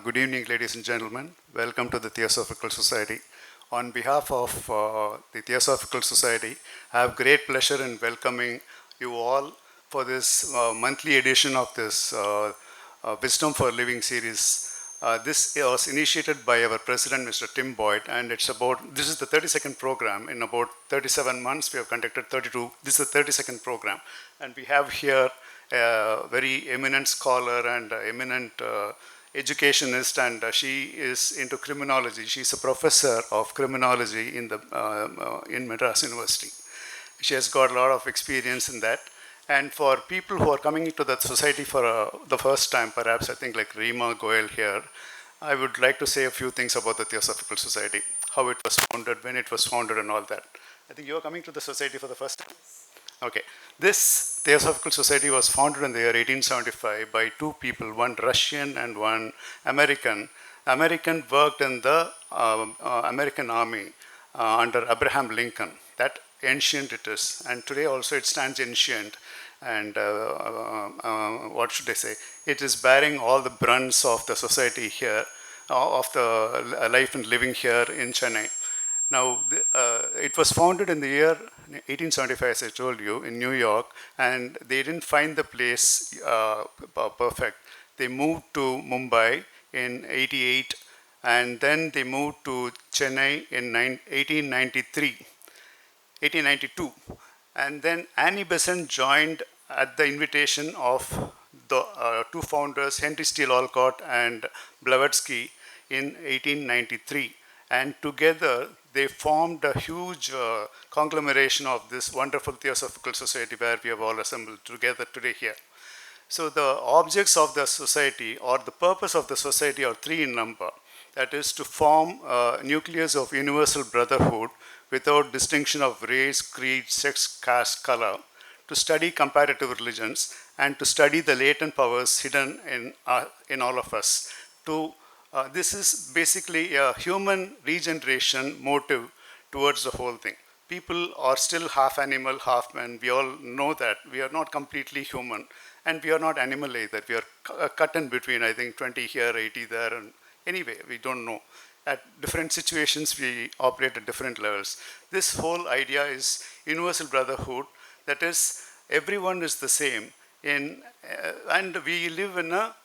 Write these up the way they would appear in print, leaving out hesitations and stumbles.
Good evening, ladies and gentlemen. Welcome to the Theosophical Society. On behalf of the Theosophical Society, I have great pleasure in welcoming you all for this monthly edition of this Wisdom for Living series. This was initiated by our president, Mr. Tim Boyd, and this is the 32nd program. In about 37 months, we have conducted 32. This is the 32nd program. And we have here a very eminent scholar and eminent educationist, and she is into criminology. She's a professor of criminology in Madras University. She has got a lot of experience in that. And for people who are coming into the society for the first time, perhaps I think like Rima Goel here, I would like to say a few things about the Theosophical Society, how it was founded, when it was founded, and all that. I think you are coming to the society for the first time. Okay. This Theosophical Society was founded in the year 1875 by two people, one Russian and one American. American worked in the American Army under Abraham Lincoln. That ancient it is, and today also it stands ancient. And what should I say? It is bearing all the brunts of the society here, of the life and living here in Chennai. Now, it was founded in the year 1875, as I told you, in New York, and they didn't find the place perfect. They moved to Mumbai in 88, and then they moved to Chennai in 1892. And then Annie Besant joined at the invitation of the two founders, Henry Steele Olcott and Blavatsky, in 1893. And together, they formed a huge conglomeration of this wonderful Theosophical Society where we have all assembled together today here. So the objects of the society, or the purpose of the society, are three in number. That is to form a nucleus of universal brotherhood without distinction of race, creed, sex, caste, color, to study comparative religions, and to study the latent powers hidden in all of us. This is basically a human regeneration motive towards the whole thing. People are still half animal, half man. We all know that. We are not completely human, and we are not animal either. We are cut in between, I think 20 here, 80 there, and anyway, we don't know. At different situations, we operate at different levels. This whole idea is universal brotherhood. That is, everyone is the same, and we live in a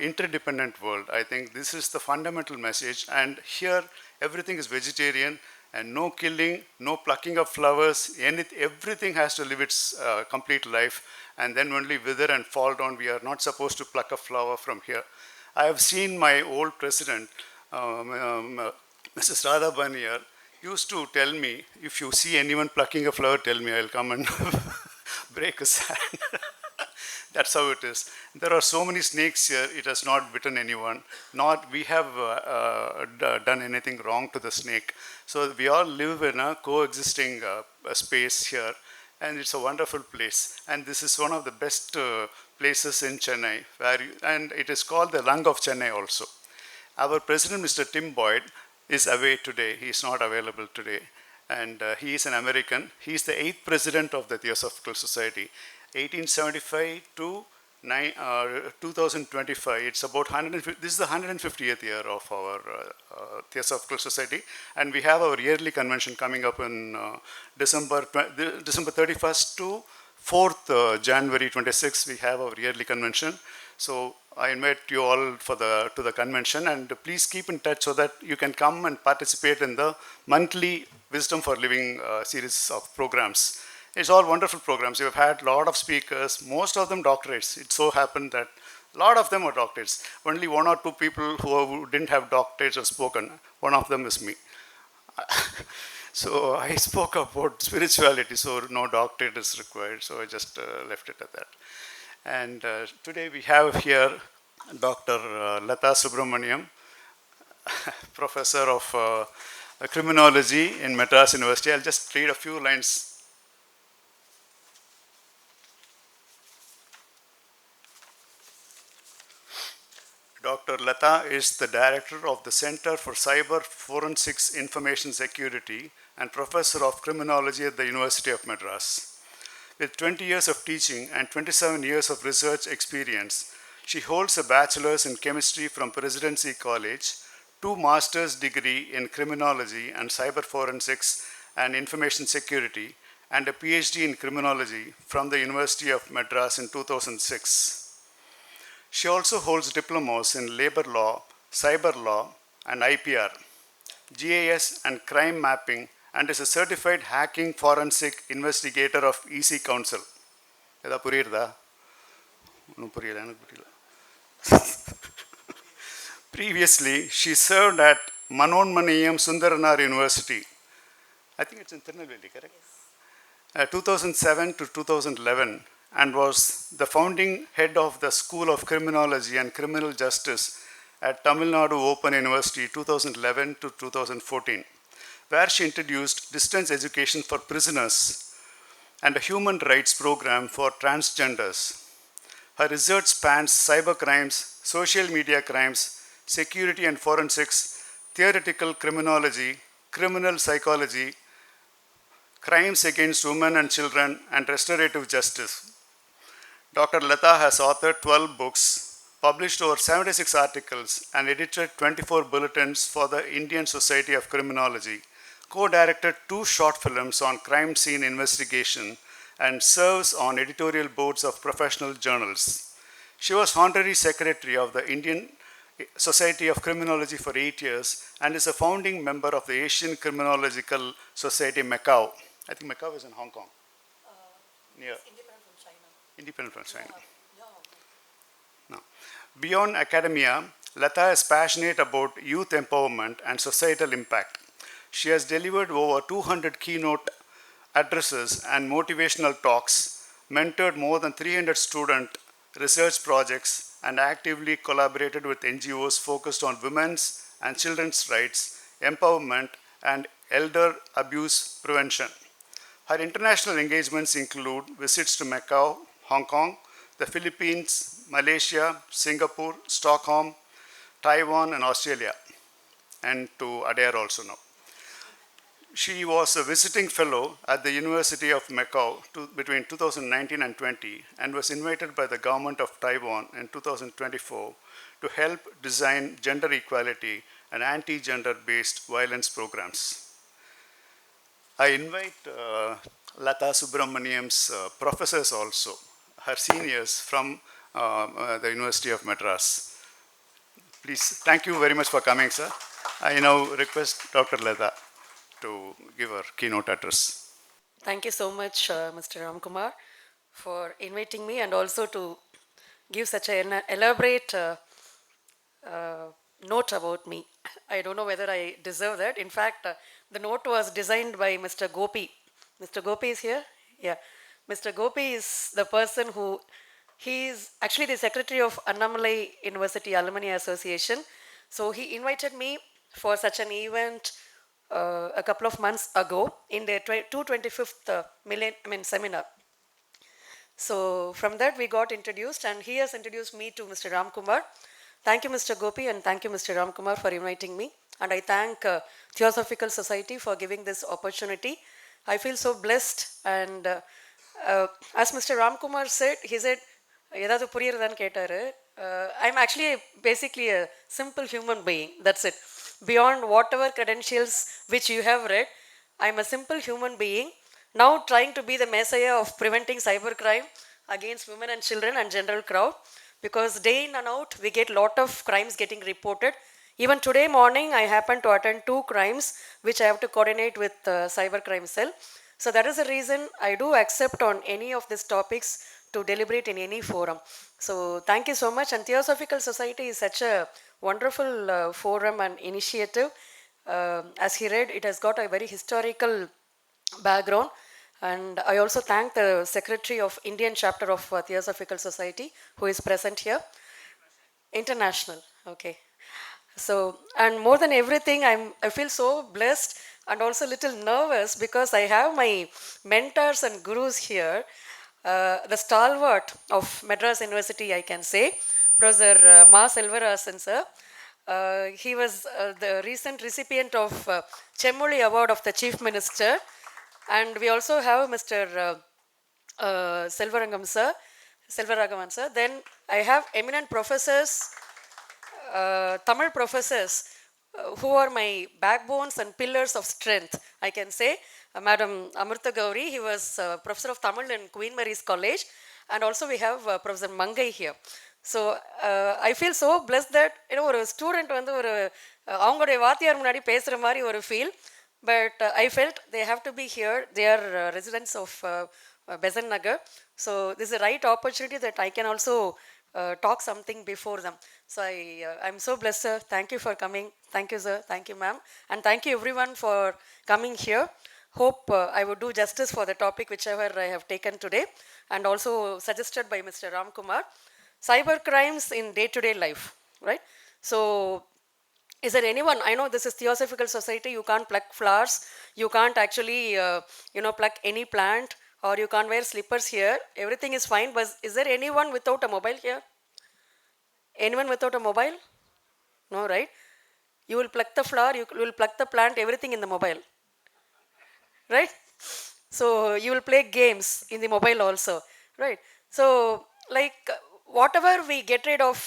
interdependent world. I think this is the fundamental message, and here everything is vegetarian, and no killing, no plucking of flowers. Everything has to live its complete life, and then only wither and fall down. We are not supposed to pluck a flower from here. I have seen my old president, Mrs. Radha Banier, used to tell me, if you see anyone plucking a flower, tell me, I'll come and break his hand. That's how it is. There are so many snakes here, it has not bitten anyone. Not we have done anything wrong to the snake. So we all live in a coexisting space here, and it's a wonderful place. And this is one of the best places in Chennai, and it is called the lung of Chennai also. Our president, Mr. Tim Boyd, is away today. He is not available today. And he is an American. He is the 8th president of the Theosophical Society. 1875 to 2025. It's about 150. This is the 150th year of our Theosophical Society, and we have our yearly convention coming up in December 31st to 4th January 26th. We have our yearly convention. So I invite you all to the convention, and please keep in touch so that you can come and participate in the monthly Wisdom for Living series of programs. It's all wonderful programs. We've had a lot of speakers, most of them doctorates. It so happened that a lot of them are doctorates. Only one or two people who didn't have doctorates have spoken. One of them is me. So I spoke about spirituality, so no doctorate is required. So I just left it at that. And today we have here Dr. Latha Subramaniam, professor of criminology in Madras University. I'll just read a few lines. Dr. Latha is the director of the Center for Cyber Forensics Information Security and professor of criminology at the University of Madras. With 20 years of teaching and 27 years of research experience, She holds a bachelor's in chemistry from Presidency College, 2 master's degree in criminology and cyber forensics and information security, and a PhD in criminology from the University of Madras in 2006. She also holds diplomas in labor law, cyber law, and IPR, GIS and crime mapping, and is a certified hacking forensic investigator of EC Council. ஏதா புரியுறதா? ஒன்றும் புரியல, எனக்கு புரியல. Previously, she served at Manonmaniyam Sundaranar University. I think it's in Tirunelveli, correct? Yes. 2007 to 2011, and was the founding head of the School of Criminology and Criminal Justice at Tamil Nadu Open University 2011 to 2014, where she introduced distance education for prisoners and a human rights program for transgenders. Her research spans cyber crimes, social media crimes, security and forensics, theoretical criminology, criminal psychology, crimes against women and children, and restorative justice. Dr. Latha has authored 12 books, published over 76 articles, and edited 24 bulletins for the Indian Society of Criminology, co-directed 2 short films on crime scene investigation, and serves on editorial boards of professional journals. She was honorary secretary of the Indian Society of Criminology for 8 years and is a founding member of the Asian Criminological Society, Macau. I think Macau is in Hong Kong. Near. Independent from China. Independent from China. No. Beyond academia, Latha is passionate about youth empowerment and societal impact. She has delivered over 200 keynote addresses and motivational talks, mentored more than 300 student research projects, and actively collaborated with NGOs focused on women's and children's rights, empowerment, and elder abuse prevention. Her international engagements include visits to Macau, Hong Kong, the Philippines, Malaysia, Singapore, Stockholm, Taiwan, and Australia, and to Adair also now. She was a visiting fellow at the University of Macau between 2019 and 20, and was invited by the government of Taiwan in 2024 to help design gender equality and anti-gender based violence programs. I invite Latha Subramaniam's professors also, her seniors from the University of Madras. Please, thank you very much for coming, sir. I now request Dr. Latha to give her keynote address. Thank you so much, Mr. Ramkumar, for inviting me and also to give such an elaborate note about me. I don't know whether I deserve that. In fact, the note was designed by Mr. Gopi. Mr. Gopi is here? Yeah. Mr. Gopi is the person who, he is actually the secretary of Annamalai University Alumni Association. So he invited me for such an event a couple of months ago in their 225th seminar. So from that we got introduced, and he has introduced me to Mr. Ramkumar. Thank you, Mr. Gopi, and thank you, Mr. Ramkumar, for inviting me. And I thank Theosophical Society for giving this opportunity. I feel so blessed. And as Mr. Ramkumar said, he said, "Edadu puriyirudhan kettaru." I'm actually basically a simple human being. That's it. Beyond whatever credentials which you have read, I'm a simple human being, now trying to be the messiah of preventing cybercrime against women and children and general crowd, because day in and out we get lot of crimes getting reported. Even today morning I happened to attend 2 crimes which I have to coordinate with cybercrime cell. So that is the reason I do accept on any of these topics to deliberate in any forum. So thank you so much. And Theosophical Society is such a wonderful forum and initiative. As he read, it has got a very historical background. And I also thank the Secretary of Indian Chapter of Theosophical Society who is present here. International, okay. So, and more than everything, I feel so blessed and also a little nervous because I have my mentors and gurus here. The stalwart of Madras University, I can say, Professor Ma Selvararasan sir. He was the recent recipient of Chemmoli Award of the Chief Minister. And we also have Mr. Selvarangam sir. Selvaragavan sir. Then I have eminent professors, Tamil professors who are my backbones and pillars of strength. I can say, Madam Amrita Gauri, he was professor of Tamil in Queen Mary's College, and also we have Professor Mangai here. So I feel so blessed that ஒரு student வந்து ஒரு அவங்களுடைய வாத்தியார் முன்னாடி பேசுகிற மாதிரி ஒரு feel. But I felt they have to be here. They are residents of Besan Nagar. So this is a right opportunity that I can also talk something before them. So I'm so blessed, sir. Thank you for coming. Thank you, sir. Thank you, ma'am. And thank you, everyone, for coming here. Hope I would do justice for the topic whichever I have taken today, and also suggested by Mr. Ramkumar. Cyber crimes in day-to-day life, right? So is there anyone, I know this is Theosophical Society, you can't pluck flowers, you can't actually, pluck any plant, or you can't wear slippers here. Everything is fine, but is there anyone without a mobile here? Anyone without a mobile? No, right? You will pluck the flower, you will pluck the plant, everything in the mobile, right? So you will play games in the mobile also, right? So like whatever we get rid of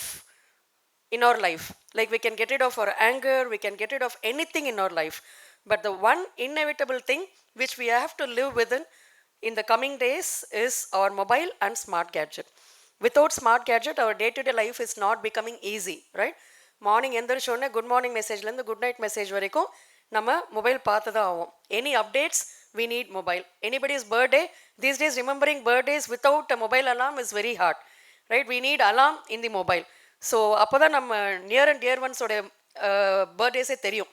in our life, like we can get rid of our anger, we can get rid of anything in our life, but the one inevitable thing which we have to live within in the coming days is our mobile and smart gadget. Without smart gadget, our day-to-day life is not becoming easy, right? Morning எந்திரிச்சோடனே good morning மெசேஜ்லேருந்து good night message வரைக்கும் நம்ம mobile பார்த்து தான் ஆகும். Any updates we need mobile. Anybody's birthday, these days remembering birthdays without a mobile alarm is very hard, right? We need alarm in the mobile. So அப்போ தான் நம்ம near and dear ஒன்ஸோட பர்த்டேஸே தெரியும்.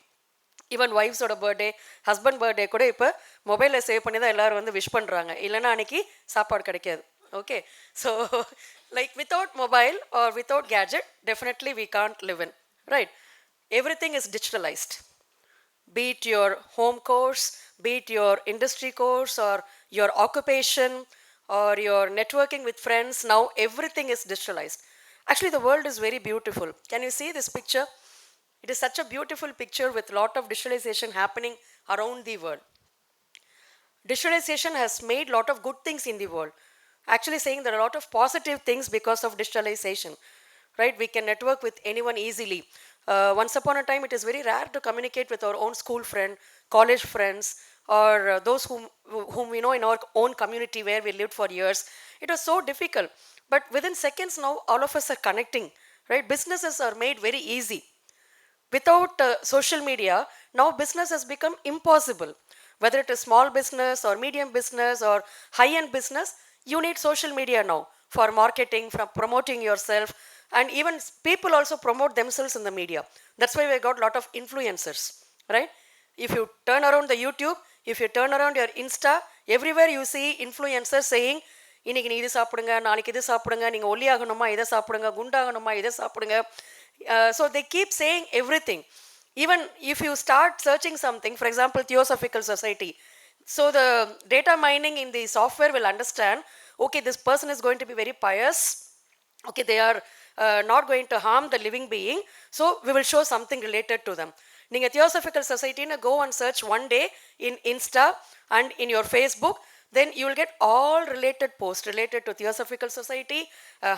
Even ஒய்ஃப்ஸோட birthday, husband birthday கூட இப்போ மொபைலில் save பண்ணி தான் எல்லோரும் வந்து விஷ் பண்ணுறாங்க, இல்லைன்னா அன்றைக்கி சாப்பாடு கிடைக்காது. Okay, so like without mobile or without gadget definitely we can't live in, right? Everything is digitalised. Be it your home course, be it your industry course, or your occupation, or your networking with friends, now everything is digitalized. Actually, the world is very beautiful. Can you see this picture? It is such a beautiful picture with a lot of digitalization happening around the world. Digitalization has made a lot of good things in the world. Actually saying there are a lot of positive things because of digitalization, right? We can network with anyone easily. Once upon a time, it is very rare to communicate with our own school friend, college friends, or those whom we know in our own community where we lived for years. It was so difficult. But within seconds now, all of us are connecting, right? Businesses are made very easy. Without social media, now business has become impossible. Whether it is small business or medium business or high-end business, you need social media now for marketing, for promoting yourself, and even people also promote themselves in the media. That's why we got a lot of influencers, right? If you turn around the YouTube, if you turn around your Insta, everywhere you see influencers saying, இன்னைக்கு நீ இது சாப்பிடுங்க, நாளைக்கு இது சாப்பிடுங்க, நீங்கள் ஒல்லியாகணுமா இதை சாப்பிடுங்க, குண்டாகணுமா இதை சாப்பிடுங்க. So they keep saying everything. Even if you start searching something, for example, Theosophical Society, so the data mining in the software will understand, okay, this person is going to be very pious, okay, they are not going to harm the living being, so we will show something related to them. நீங்கள் Theosophical Society go and search one day in Insta and in your Facebook, then you will get all related posts related to Theosophical Society,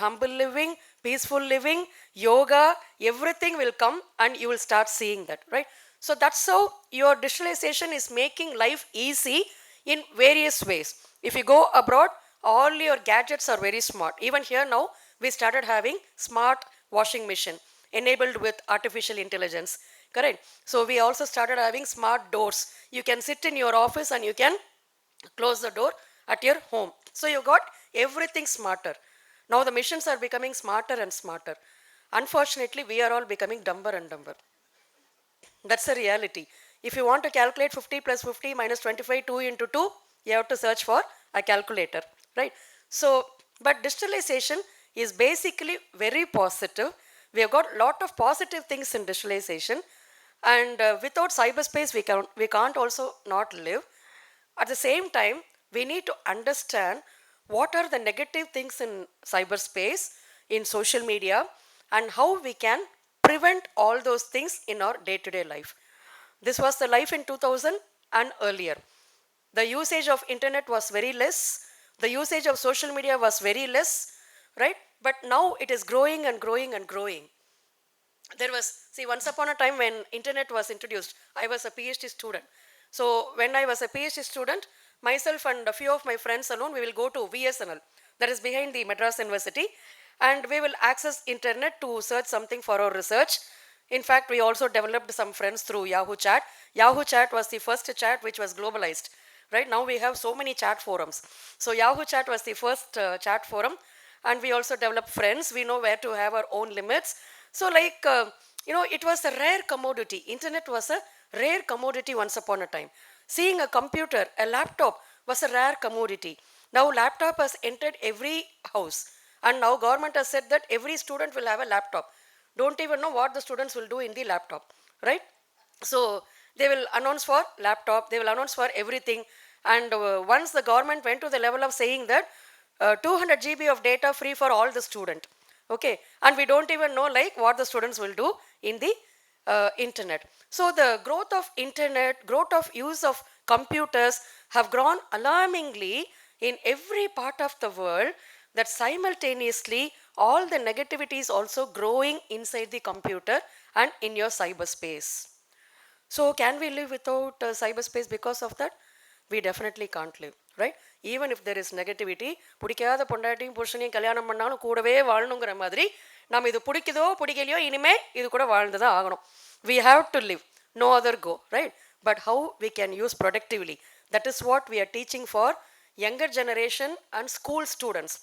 humble living, peaceful living, yoga, everything will come and you will start seeing that, right? So that's how your digitalization is making life easy in various ways. If you go abroad, all your gadgets are very smart. Even here now, we started having smart washing machine enabled with artificial intelligence, correct? So we also started having smart doors. You can sit in your office and you can close the door at your home. So you got everything smarter. Now the machines are becoming smarter and smarter. Unfortunately, we are all becoming dumber and dumber. That's the reality. If you want to calculate 50 plus 50 minus 25, 2 into 2, you have to search for a calculator, right? So, but digitalization is basically very positive. We have got a lot of positive things in digitalization, and without cyberspace, we can't also not live. At the same time, we need to understand what are the negative things in cyberspace, in social media, and how we can prevent all those things in our day-to-day life. This was the life in 2000 and earlier. The usage of internet was very less. The usage of social media was very less. right? But now it is growing and growing and growing. There was, see, once upon a time when internet was introduced, I was a PhD student. So when I was a PhD student, myself and a few of my friends alone, we will go to VSNL, that is behind the Madras University, and we will access internet to search something for our research. In fact, we also developed some friends through Yahoo Chat. Yahoo Chat was the first chat which was globalized. Right now we have so many chat forums. So Yahoo Chat was the first chat forum, and we also developed friends. We know where to have our own limits. So like, it was a rare commodity. Internet was a rare commodity once upon a time. Seeing a computer, a laptop was a rare commodity. Now laptop has entered every house. And now government has said that every student will have a laptop. Don't even know what the students will do in the laptop, right? So they will announce for laptop, they will announce for everything. And once the government went to the level of saying that 200 GB of data free for all the student. Okay, and we don't even know like what the students will do in the internet. So the growth of internet, growth of use of computers have grown alarmingly in every part of the world, that simultaneously all the negativity is also growing inside the computer and in your cyberspace. So can we live without cyberspace because of that? We definitely can't live, right? Even if there is negativity, பிடிக்காத பொண்டாட்டியும் புருஷனையும் கல்யாணம் பண்ணாலும் கூடவே வாழணுங்கிற மாதிரி நம்ம இது பிடிக்குதோ பிடிக்கலையோ இனிமே இது கூட வாழ்ந்து தான் ஆகணும். We have to live, no other go, right? But how we can use productively, that is what we are teaching for younger generation and school students.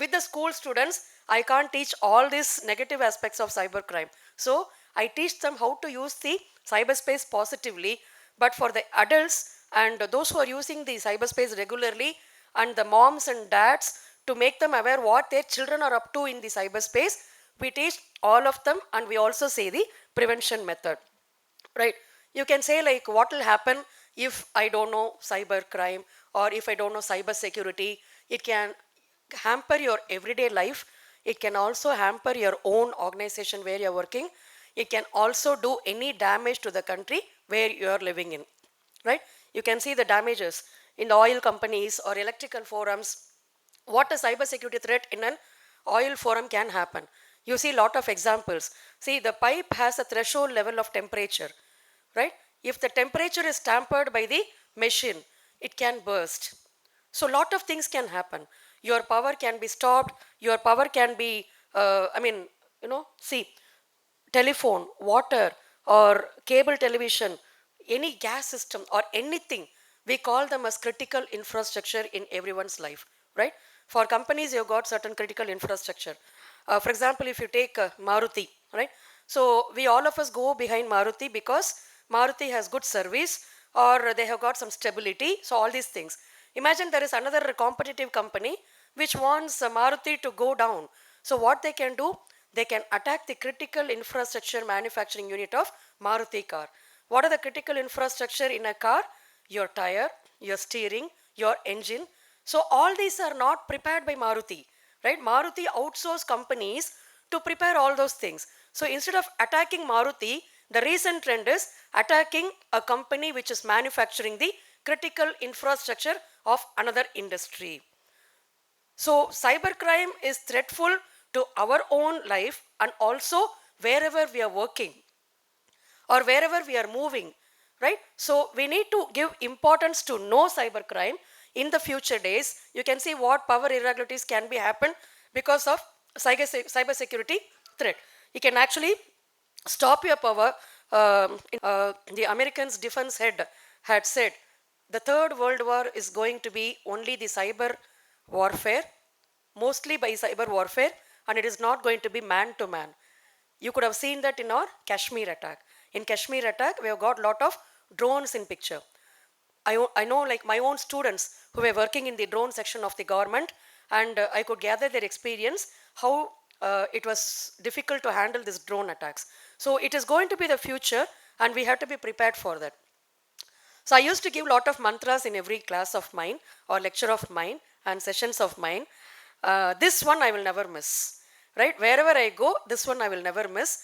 With the school students, I can't teach all these negative aspects of cybercrime. So I teach them how to use the cyberspace positively. But for the adults and those who are using the cyberspace regularly, and the moms and dads, to make them aware what their children are up to in the cyberspace, we teach all of them, and we also say the prevention method, right? You can say like, what will happen if I don't know cyber crime, or if I don't know cyber security? It can hamper your everyday life. It can also hamper your own organization where you're working. It can also do any damage to the country where you're living in, right? You can see the damages in the oil companies or electrical forums. What a cybersecurity threat in an oil forum can happen. You see a lot of examples. See, the pipe has a threshold level of temperature, right? If the temperature is tampered by the machine, it can burst. So lot of things can happen. Your power can be stopped. Your power can be, see, telephone, water, or cable television, any gas system or anything, we call them as critical infrastructure in everyone's life, right? For companies, you've got certain critical infrastructure. For example, if you take Maruti, right? So we all of us go behind Maruti because Maruti has good service, or they have got some stability. So all these things. Imagine there is another competitive company which wants Maruti to go down. So what they can do? They can attack the critical infrastructure manufacturing unit of Maruti car. What are the critical infrastructure in a car? Your tire, your steering, your engine. So all these are not prepared by Maruti, right? Maruti outsource companies to prepare all those things. So instead of attacking Maruti, the recent trend is attacking a company which is manufacturing the critical infrastructure of another industry. So cybercrime is threatful to our own life, and also wherever we are working or wherever we are moving, right? So we need to give importance to no cybercrime in the future days. You can see what power irregularities can be happen because of cyber security threat. You can actually stop your power. The Americans defense head had said the third world war is going to be only the cyber warfare, mostly by cyber warfare, and it is not going to be man to man. You could have seen that in our Kashmir attack. In Kashmir attack, we have got a lot of drones in picture. I know like my own students who were working in the drone section of the government, and I could gather their experience, how it was difficult to handle these drone attacks. So it is going to be the future, and we have to be prepared for that. So I used to give a lot of mantras in every class of mine or lecture of mine and sessions of mine. This one I will never miss, right? Wherever I go, this one I will never miss.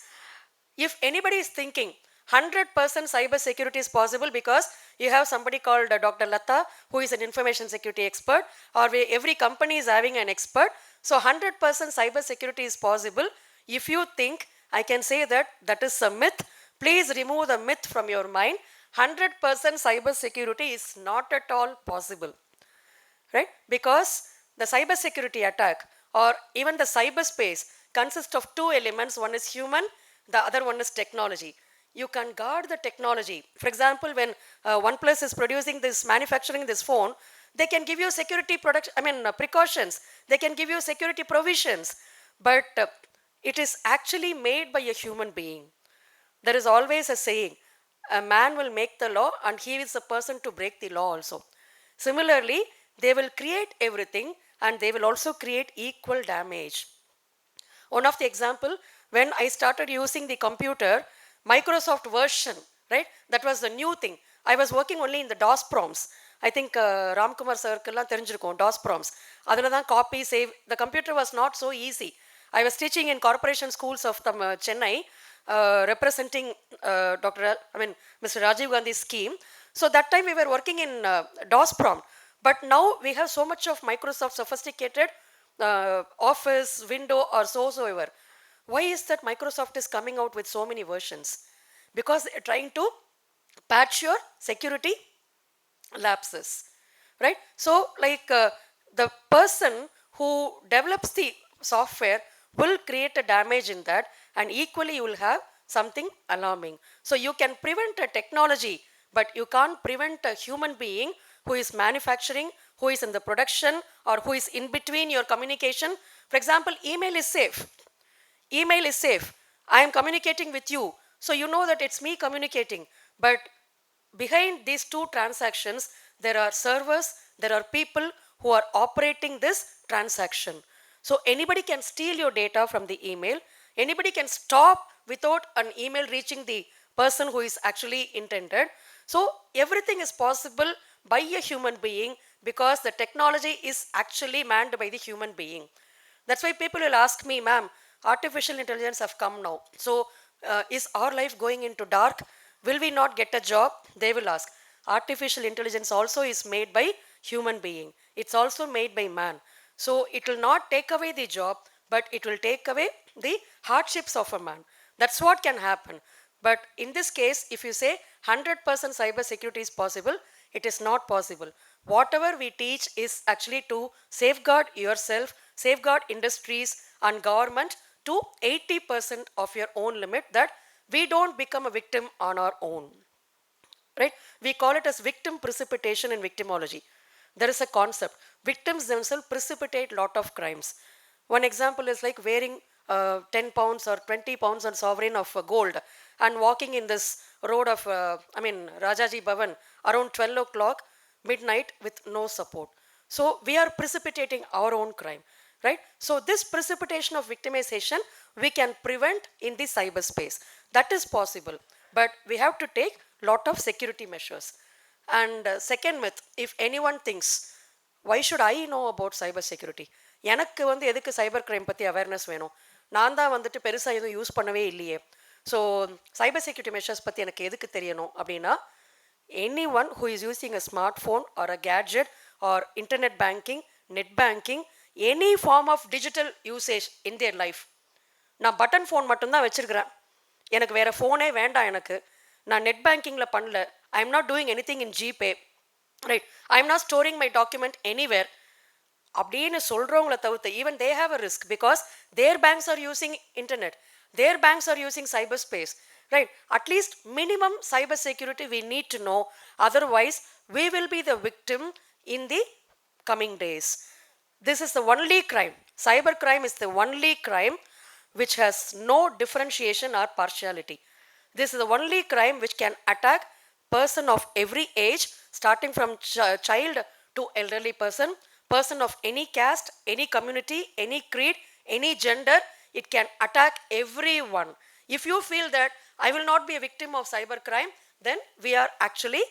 If anybody is thinking 100% cyber security is possible because You have somebody called Dr. Latha, who is an information security expert, or every company is having an expert. So 100% cyber security is possible. If you think I can say that that is a myth, please remove the myth from your mind. 100% cyber security is not at all possible, right? Because the cyber security attack or even the cyberspace consists of two elements. One is human, the other one is technology. You can guard the technology. For example, when OnePlus is producing this, manufacturing this phone, they can give you security precautions. They can give you security provisions, but it is actually made by a human being. There is always a saying, a man will make the law and he is the person to break the law also. Similarly, they will create everything and they will also create equal damage. One of the example, when I started using the computer, Microsoft version, right? That was the new thing. I was working only in the DOS prompts. I think Ramkumar circle தெரிஞ்சிருக்கும் DOS prompts. அதில் தான் copy, save. The computer was not so easy. I was teaching in corporation schools of Chennai, representing Mr. Rajiv Gandhi's scheme. So that time we were working in DOS prompt. But now we have so much of Microsoft sophisticated Office, Window, or so ever. Why is that Microsoft is coming out with so many versions? Because they're trying to patch your security lapses, right? So like the person who develops the software will create a damage in that, and equally you will have something alarming. So you can prevent a technology, but you can't prevent a human being who is manufacturing, who is in the production, or who is in between your communication. For example, email is safe. Email is safe. I am communicating with you, so you know that it's me communicating. But behind these two transactions, there are servers, there are people who are operating this transaction. So anybody can steal your data from the email. Anybody can stop without an email reaching the person who is actually intended. So everything is possible by a human being because the technology is actually manned by the human being. That's why people will ask me, ma'am, artificial intelligence have come now. So is our life going into dark? Will we not get a job? They will ask. Artificial intelligence also is made by human being. It's also made by man. So it will not take away the job, but it will take away the hardships of a man. That's what can happen. But in this case, if you say 100% cyber security is possible, it is not possible. Whatever we teach is actually to safeguard yourself, safeguard industries and government to 80% of your own limit, that we don't become a victim on our own. Right? We call it as victim precipitation in victimology. There is a concept. Victims themselves precipitate lot of crimes. One example is like wearing 10 pounds or 20 pounds on sovereign of gold and walking in this road of, Rajaji Bhavan around 12 o'clock midnight with no support. So we are precipitating our own crime, right? So this precipitation of victimization we can prevent in the cyberspace. That is possible, but we have to take lot of security measures. And second myth, if anyone thinks, why should I know about cyber security? எனக்கு எதுக்கு cyber crime பற்றி awareness வேணும், நான் தான் பெருசாக எதுவும் use பண்ணவே இல்லையே, ஸோ சைபர் செக்யூரிட்டி மெஷர்ஸ் பற்றி எனக்கு எதுக்கு தெரியணும் அப்படின்னா, anyone who is using a smartphone or a gadget or internet banking, net banking, any form of digital usage in their life, நான் பட்டன் ஃபோன் மட்டும்தான் வச்சுருக்கிறேன், எனக்கு வேறு ஃபோனே வேண்டாம், எனக்கு நான் நெட் பேங்கிங்கில் பண்ணல, I'm not doing anything in GPay, right, I'm not storing my document anywhere அப்படின்னு சொல்கிறவங்கள தவிர்த்து, even they have a risk because their banks are using internet, their banks are using cyberspace, right? At least minimum cyber security we need to know, otherwise we will be the victim in the coming days. This is the only crime, cyber crime is the only crime which has no differentiation or partiality. This is the only crime which can attack person of every age, starting from child to elderly person, person of any caste, any community, any creed, any gender. It can attack everyone. If you feel that I will not be a victim of cyber crime, then we are actually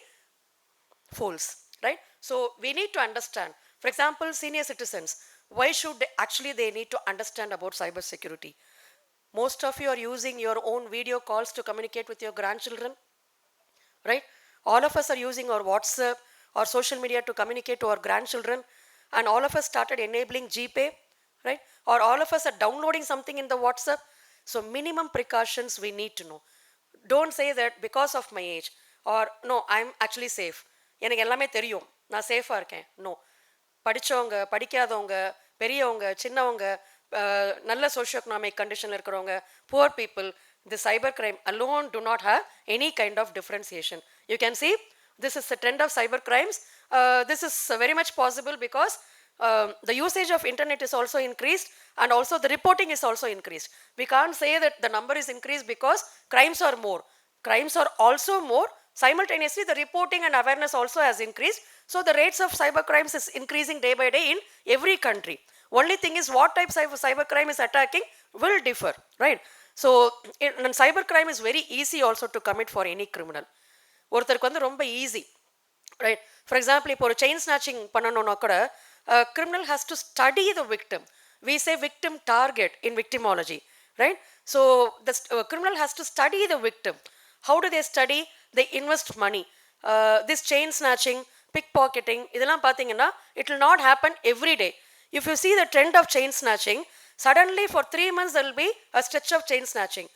fools, right? So we need to understand. For example, senior citizens, why should they need to understand about cyber security? Most of you are using your own video calls to communicate with your grandchildren, right? All of us are using our WhatsApp or social media to communicate to our grandchildren, and all of us started enabling GPay, right? Or all of us are downloading something in the WhatsApp. So minimum precautions we need to know. Don't say that because of my age or no, I'm actually safe. எனக்கு எல்லாமே தெரியும், நான் சேஃபாக இருக்கேன். No, படித்தவங்க படிக்காதவங்க பெரியவங்க சின்னவங்க நல்ல சோஷியோ எக்கனாமிக் கண்டிஷனில் இருக்கிறவங்க poor people, the cyber crime alone do not have any kind of differentiation. You can see this is the trend of cyber crimes. This is very much possible because the usage of internet is also increased and also the reporting is also increased. We can't say that the number is increased because crimes are more. Crimes are also more. Simultaneously, the reporting and awareness also has increased. So the rates of cyber crimes is increasing day by day in every country. Only thing is what type of cyber crime is attacking will differ, right? So cyber crime is very easy also to commit for any criminal. ஒருத்தருக்கு வந்து ரொம்ப easy, right? For example இப்போ ஒரு chain snatching பண்ணணும்னா கூட criminal has to study the victim. We say victim target in victimology, right? So the criminal has to study the victim. How do they study? They invest money. This chain snatching, pickpocketing, இதெல்லாம் பார்த்தீங்கன்னா it will not happen every day. If you see the trend of chain snatching, suddenly for 3 months there will be a stretch of chain snatching,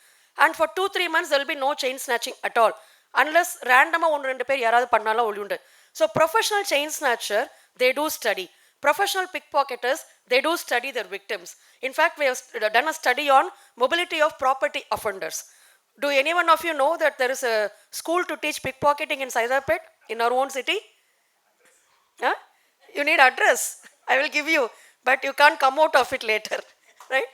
and for 2-3 months there will be no chain snatching at all, unless randomly ஒன்று ரெண்டு பேர் யாராவது பண்ணாலும் ஒளியுண்டு. So professional chain snatcher, they do study. Professional pickpocketers, they do study their victims. In fact, we have done a study on mobility of property offenders. Do any one of you know that there is a school to teach pickpocketing in Saidapet, in our own city? Huh? You need address. I will give you, but you can't come out of it later, right?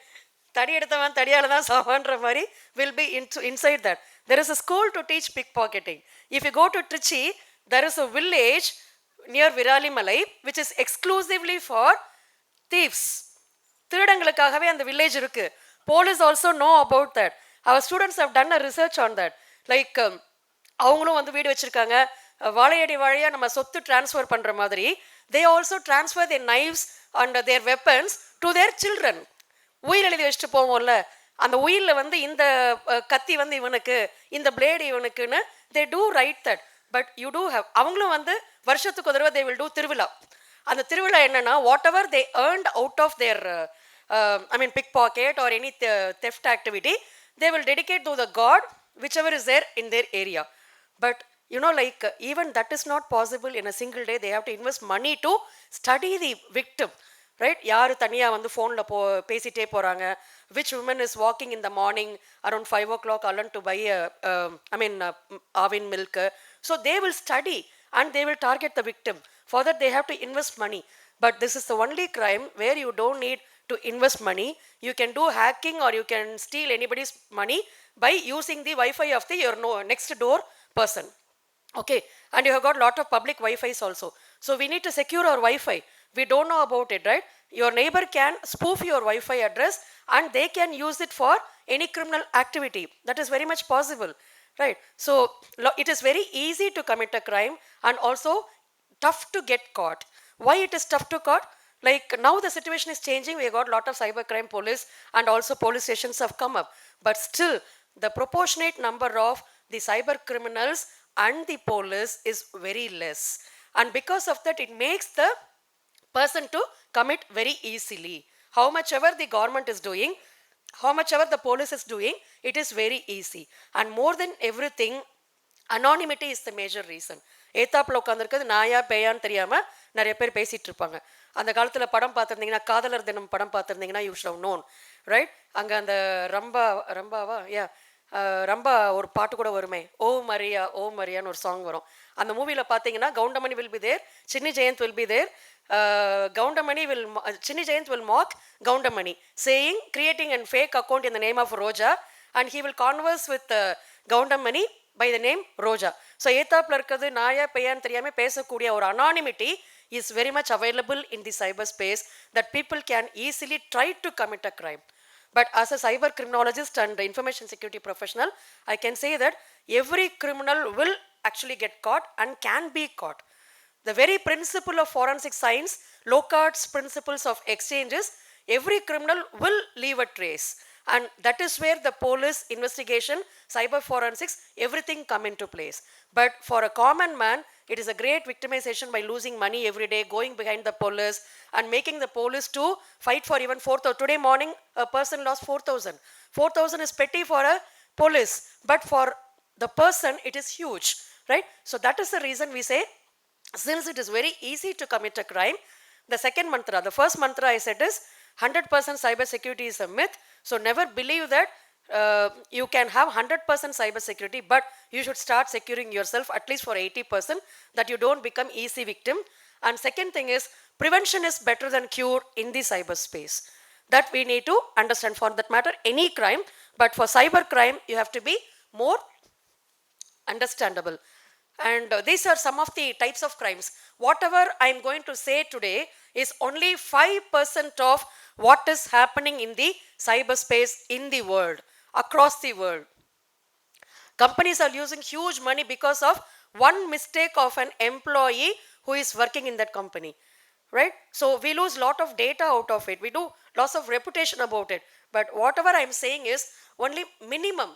தடி எடுத்தவன் தடியால தான் சாவான்ற மாதிரி will be inside that. There is a school to teach pickpocketing. If you go to Trichy, there is a village near Viralimalai which is exclusively for thieves. திருடங்களுக்காகவே அந்த village இருக்கு. Police also know about that. Our students have done a research on that. Like அவங்களும் வந்து வீடு வச்சிருக்காங்க, வாழையடி வாழையா நம்ம சொத்து transfer பண்ற மாதிரி they also transfer their knives and their weapons to their children. உயில் எழுதி வச்சுட்டு போவோம்ல, அந்த உயிலில் வந்து இந்த கத்தி வந்து இவனுக்கு, இந்த blade இவனுக்குன்னு they do write that. But you do have, அவங்களும் வந்து வருஷத்துக்கு ஒரு தடவை they will do திருவிழா. அந்த திருவிழா என்னன்னா whatever they earned out of their pickpocket or any theft activity, they will dedicate to the god whichever is there in their area. But you know, like even that is not possible in a single day. They have to invest money to study the victim, right? யாரு தனியா வந்து ஃபோனில் பேசிட்டே போகிறாங்க, which woman is walking in the morning around 5 o'clock alone to buy avin milk. So they will study and they will target the victim. For that they have to invest money. But this is the only crime where you don't need to invest money. You can do hacking or you can steal anybody's money by using the Wi-Fi of your next door person. Okay, and you have got lot of public Wi-Fi's also. So we need to secure our Wi-Fi. We don't know about it, right? Your neighbor can spoof your Wi-Fi address and they can use it for any criminal activity. That is very much possible, right? So it is very easy to commit a crime and also tough to get caught. Why it is tough to caught? Like now the situation is changing. We have got lot of cybercrime police and also police stations have come up. But still, the proportionate number of the cyber criminals and the police is very less. And because of that, it makes the person to commit very easily. How much ever the government is doing, how much ever the police is doing, it is very easy. And more than everything, anonymity is the major reason. ஏத்தாப்பில் உட்காந்துருக்குது நாயா பேயான்னு தெரியாமல் நிறைய பேர் பேசிகிட்டு இருப்பாங்க. அந்த காலத்தில் படம் பார்த்துருந்தீங்கன்னா, காதலர் தினம் படம் பார்த்துருந்தீங்கன்னா, you should have known, right? அங்கே அந்த ரம்பா ஒரு பாட்டு கூட வருமே, ஓ மரியா ஓ மரியான்னு ஒரு சாங் வரும். அந்த மூவியில் பார்த்தீங்கன்னா Goundamani will be there, Chinni Jayanth will be there. Chinni Jayanth will mock Goundamani, saying, creating a fake account in the name of Roja, and he will converse with Goundamani by the name Roja. So ஏத்தாப்பில் இருக்கிறது நாயா பெய்யான்னு தெரியாமல் பேசக்கூடிய ஒரு anonymity is very much available in the cyberspace that people can easily try to commit a crime. But as a cyber criminologist and information security professional, I can say that every criminal will actually get caught and can be caught. The very principle of forensic science, Locard's principles of exchanges, every criminal will leave a trace. And that is where the police investigation, cyber forensics, everything come into place. But for a common man, it is a great victimization by losing money every day, going behind the police and making the police to fight for even 4,000. Today morning, a person lost 4,000. 4,000 is petty for a police, but for the person, it is huge, right? So that is the reason we say, since it is very easy to commit a crime, the second mantra, the first mantra I said is 100% cyber security is a myth. So never believe that you can have 100% cyber security, but you should start securing yourself at least for 80%, that you don't become easy victim. And second thing is, prevention is better than cure in the cyberspace. That we need to understand. For that matter, any crime, but for cyber crime, you have to be more understandable. And these are some of the types of crimes. Whatever I'm going to say today is only 5% of what is happening in the cyberspace in the world, across the world. Companies are losing huge money because of one mistake of an employee who is working in that company, right? So we lose lot of data out of it. We do loss of reputation about it. But whatever I'm saying is only minimum.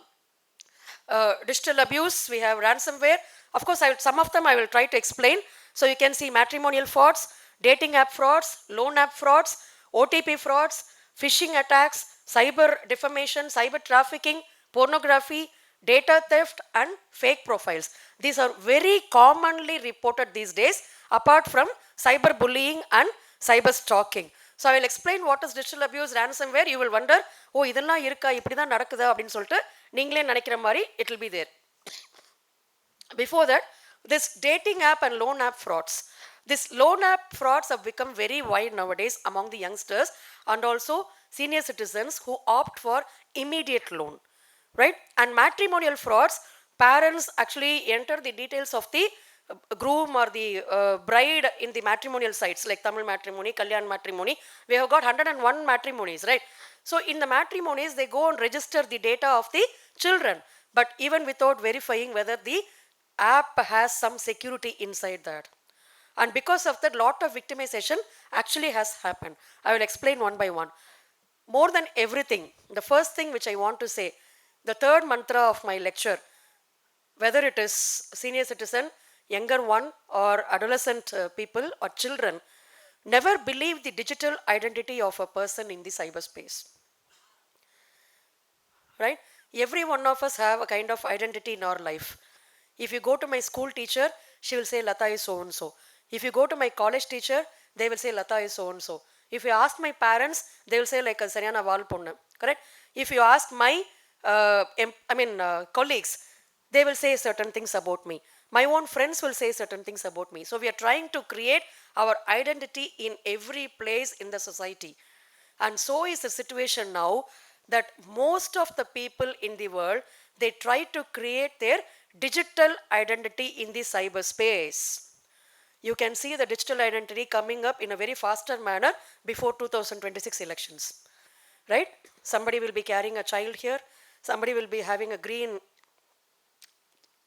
Digital abuse, we have ransomware. Of course, some of them I will try to explain. So you can see matrimonial frauds, dating app frauds, loan app frauds, OTP frauds, phishing attacks, cyber defamation, cyber trafficking, pornography, data theft, and fake profiles. These are very commonly reported these days, apart from cyber bullying and cyber stalking. So I will explain what is digital abuse, ransomware. You will wonder, oh, இதெல்லாம் இருக்கா, இப்படிதான் நடக்குதா அப்படின்னு சொல்லிட்டு நீங்களே நினைக்கிற மாதிரி it will be there. Before that, this dating app and loan app frauds. This loan app frauds have become very wide nowadays among the youngsters and also senior citizens who opt for immediate loan, right? And matrimonial frauds, parents actually enter the details of the groom or the bride in the matrimonial sites like Tamil matrimony, Kalyan matrimony. We have got 101 matrimonies, right? So in the matrimonies, they go and register the data of the children, but even without verifying whether the app has some security inside that. And because of that, lot of victimization actually has happened. I will explain one by one. More than everything, the first thing which I want to say, the third mantra of my lecture, whether it is senior citizen, younger one, or adolescent people or children, never believe the digital identity of a person in the cyberspace, right? Every one of us have a kind of identity in our life. If you go to my school teacher, she will say Latha is so and so. If you go to my college teacher, they will say Latha is so and so. If you ask my parents, they will say like a Sariyana Val Ponnu, correct? If you ask my colleagues, they will say certain things about me. My own friends will say certain things about me. So we are trying to create our identity in every place in the society. And so is the situation now that most of the people in the world, they try to create their digital identity in the cyberspace. You can see the digital identity coming up in a very faster manner before 2026 elections, right? Somebody will be carrying a child here. Somebody will be having a green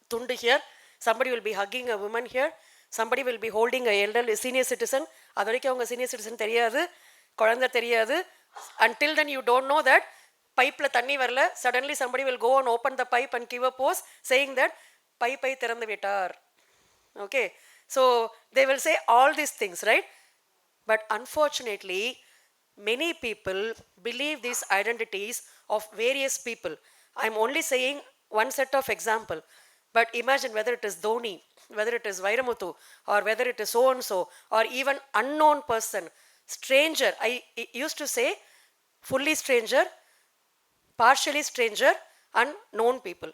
tundu here. Somebody will be hugging a woman here. Somebody will be holding a elderly senior citizen. அது வரைக்கும் அவங்க senior citizen தெரியாது, குழந்தை தெரியாது. Until then you don't know that pipeல தண்ணி வரல. Suddenly somebody will go and open the pipe and give a post saying that பைப்பை திறந்து விட்டார். Okay, so they will say all these things, right? But unfortunately, many people believe these identities of various people. I'm only saying one set of example. But imagine whether it is Dhoni, whether it is Vairamuthu, or whether it is so-and-so, or even unknown person, stranger. I used to say fully stranger, partially stranger, and known people.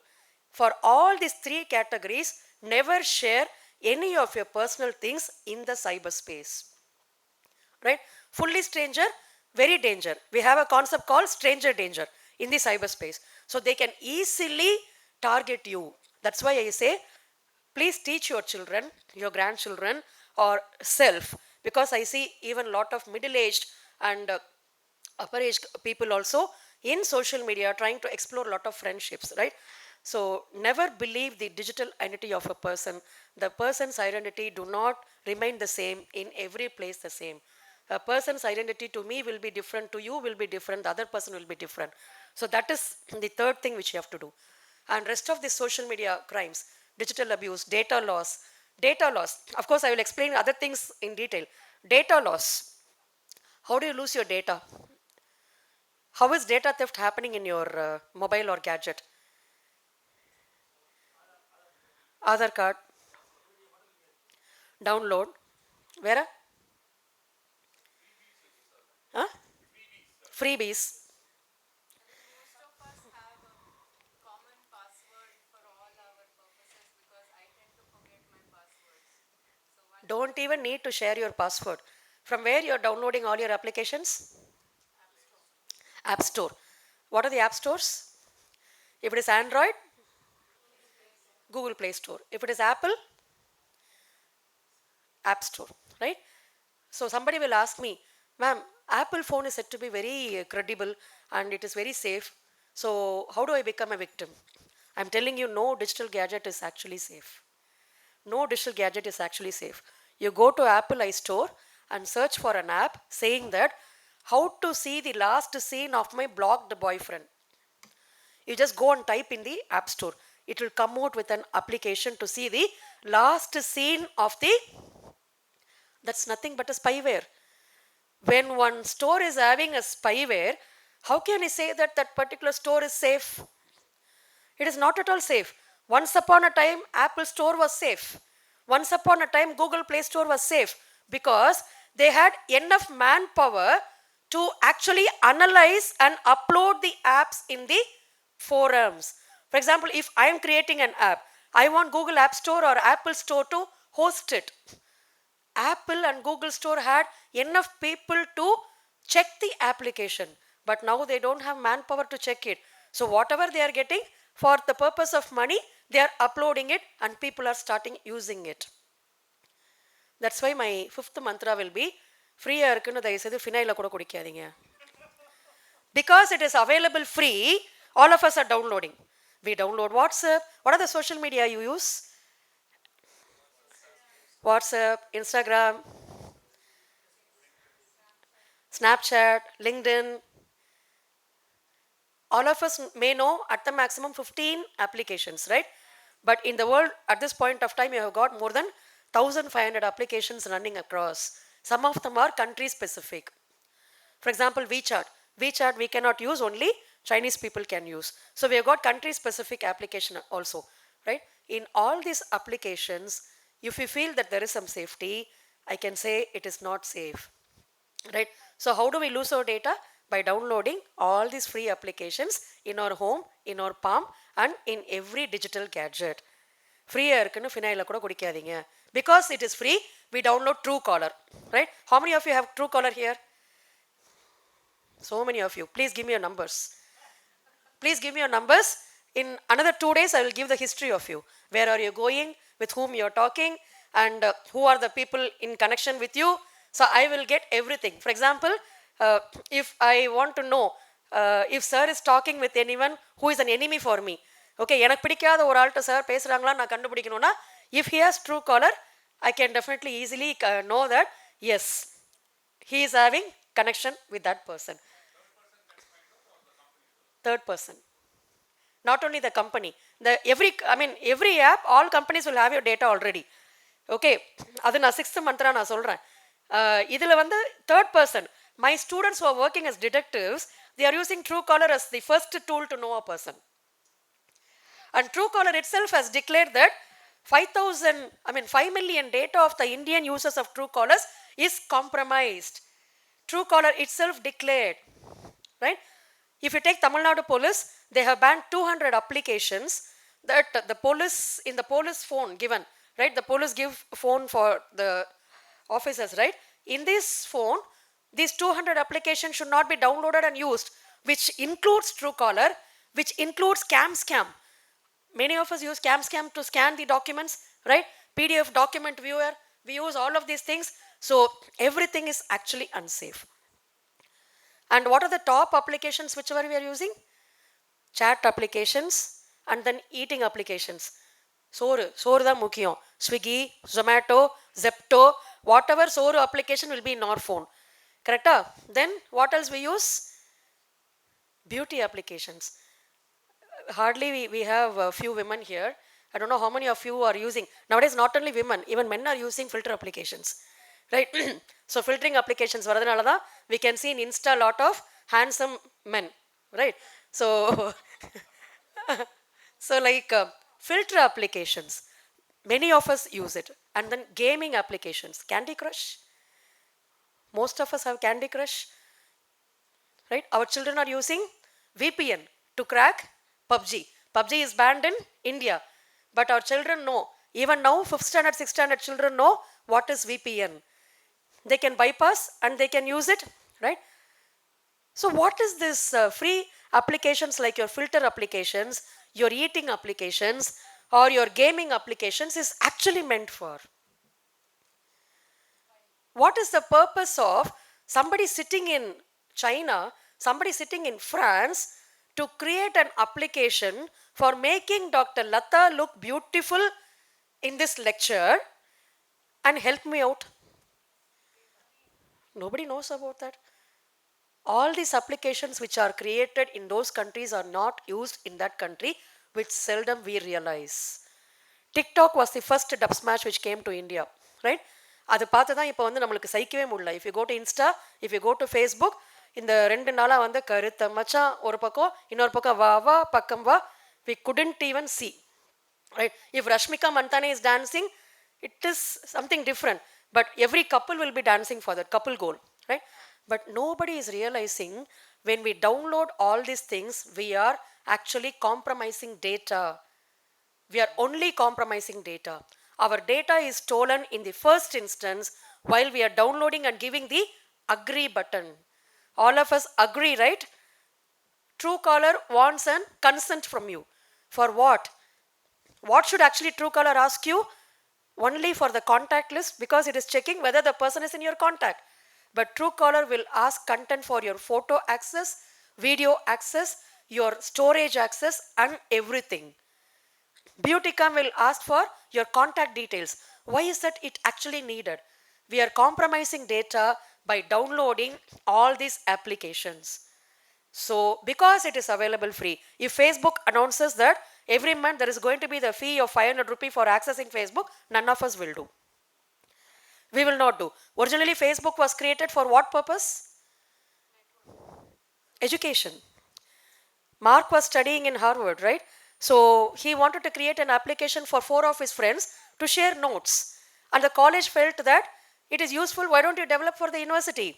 For all these three categories, never share any of your personal things in the cyberspace, right? Fully stranger, very danger. We have a concept called stranger danger in the cyberspace. So they can easily target you. That's why I say, please teach your children, your grandchildren, or self, because I see even lot of middle-aged and upper-aged people also in social media trying to explore a lot of friendships, right? So never believe the digital identity of a person. The person's identity do not remain the same in every place the same. A person's identity to me will be different, to you will be different, the other person will be different. So that is the third thing which you have to do. And rest of the social media crimes, digital abuse, data loss. Data loss. Of course, I will explain other things in detail. Data loss. How do you lose your data? How is data theft happening in your mobile or gadget? Aadhaar card, download. Where? Huh? Freebies. Don't even need to share your password. From where you're downloading all your applications? App Store. What are the app stores? If it is Android, Google Play Store. If it is Apple, App Store, right? So somebody will ask me, ma'am, Apple phone is said to be very credible and it is very safe. So how do I become a victim? I'm telling you, no digital gadget is actually safe. No digital gadget is actually safe. You go to Apple iStore and search for an app saying that how to see the last scene of my blocked boyfriend. You just go and type in the App Store. It will come out with an application to see the last scene of the. That's nothing but a spyware. When one store is having a spyware, how can you say that that particular store is safe? It is not at all safe. Once upon a time, Apple Store was safe. Once upon a time, Google Play Store was safe because they had enough manpower to actually analyze and upload the apps in the forums. For example, if I am creating an app, I want Google App Store or Apple Store to host it. Apple and Google Store had enough people to check the application, but now they don't have manpower to check it. So whatever they are getting for the purpose of money, they are uploading it and people are starting using it. That's why my fifth mantra will be free இருக்குன்னு தயவு செய்து ஃபினைல கூட குடிக்காதீங்க. Because it is available free, all of us are downloading. We download WhatsApp. What are the social media you use? WhatsApp, Instagram, Snapchat, LinkedIn. All of us may know at the maximum 15 applications, right? But in the world, at this point of time, you have got more than 1,500 applications running across. Some of them are country specific. For example, WeChat. WeChat we cannot use, only Chinese people can use. So we have got country specific application also, right? In all these applications, if you feel that there is some safety, I can say it is not safe, right? So how do we lose our data? By downloading all these free applications in our home, in our palm, and in every digital gadget. Free இருக்குன்னு ஃபினைல கூட குடிக்காதீங்க. Because it is free, we download Truecaller, right? How many of you have Truecaller here? So many of you. Please give me your numbers. Please give me your numbers. In another 2 days, I will give the history of you. Where are you going? With whom you are talking? And who are the people in connection with you? So I will get everything. For example, if I want to know if sir is talking with anyone who is an enemy for me. Okay, எனக்கு பிடிக்காத ஒரு ஆள்கிட்ட sir பேசுகிறாங்களா நான் கண்டுபிடிக்கணும்னா, if he has Truecaller, I can definitely easily know that, yes, he is having connection with that person. Third person. Not only the company. Every app, all companies will have your data already. Okay, அது நான் 6th Mantra நான் சொல்கிறேன். இதில் வந்து third person. My students who are working as detectives, they are using Truecaller as the first tool to know a person. And Truecaller itself has declared that 5 million data of the Indian users of Truecallers is compromised. Truecaller itself declared, right? If you take Tamil Nadu police, they have banned 200 applications that the police, in the police phone given, right? The police give phone for the officers, right? In this phone, these 200 applications should not be downloaded and used, which includes Truecaller, which includes CamScam. Many of us use CamScam to scan the documents, right? PDF document viewer, we use all of these things. So everything is actually unsafe. And what are the top applications whichever we are using? Chat applications and then eating applications. Soru da mukkiyam. Swiggy, Zomato, Zepto, whatever Soru application will be in our phone. Correct? Then what else we use? Beauty applications. Hardly we have a few women here. I don't know how many of you are using. Nowadays, not only women, even men are using filter applications. Right? So filtering applications, we can see in Insta a lot of handsome men. Right? So, so like filter applications, many of us use it. And then gaming applications, Candy Crush. Most of us have Candy Crush. Right? Our children are using VPN to crack PUBG. PUBG is banned in India, but our children know. Even now, 5th standard, 6th standard children know what is VPN. They can bypass and they can use it, right? So, what is this free applications like your filter applications, your eating applications, or your gaming applications is actually meant for? What is the purpose of somebody sitting in China, somebody sitting in France to create an application for making Dr. Latha look beautiful in this lecture and help me out? Nobody knows about that. All these applications which are created in those countries are not used in that country, which seldom we realize. TikTok was the first dub smash which came to India, right? அது பார்த்து தான் இப்போ வந்து நம்மளுக்கு சகிக்கவே முடியல. If you go to Insta, if you go to Facebook, இந்த 2 நாளாக வந்து கருத்த மச்சான் ஒரு பக்கம், இன்னொரு பக்கம் வா வா பக்கம் வா, we couldn't even see. Right? If Rashmika Manthane is dancing, it is something different. But every couple will be dancing for that couple goal, right? But nobody is realizing when we download all these things, we are actually compromising data. We are only compromising data. Our data is stolen in the first instance while we are downloading and giving the agree button. All of us agree, right? Truecaller wants an consent from you. For what? What should actually Truecaller ask you? Only for the contact list, because it is checking whether the person is in your contact. But Truecaller will ask content for your photo access, video access, your storage access, and everything. Beautycom will ask for your contact details. Why is that it actually needed? We are compromising data by downloading all these applications. So, because it is available free, if Facebook announces that every month there is going to be the fee of 500 rupee for accessing Facebook, none of us will do. We will not do. Originally, Facebook was created for what purpose? Education. Mark was studying in Harvard, right? So he wanted to create an application for 4 of his friends to share notes. And the college felt that it is useful, why don't you develop for the university?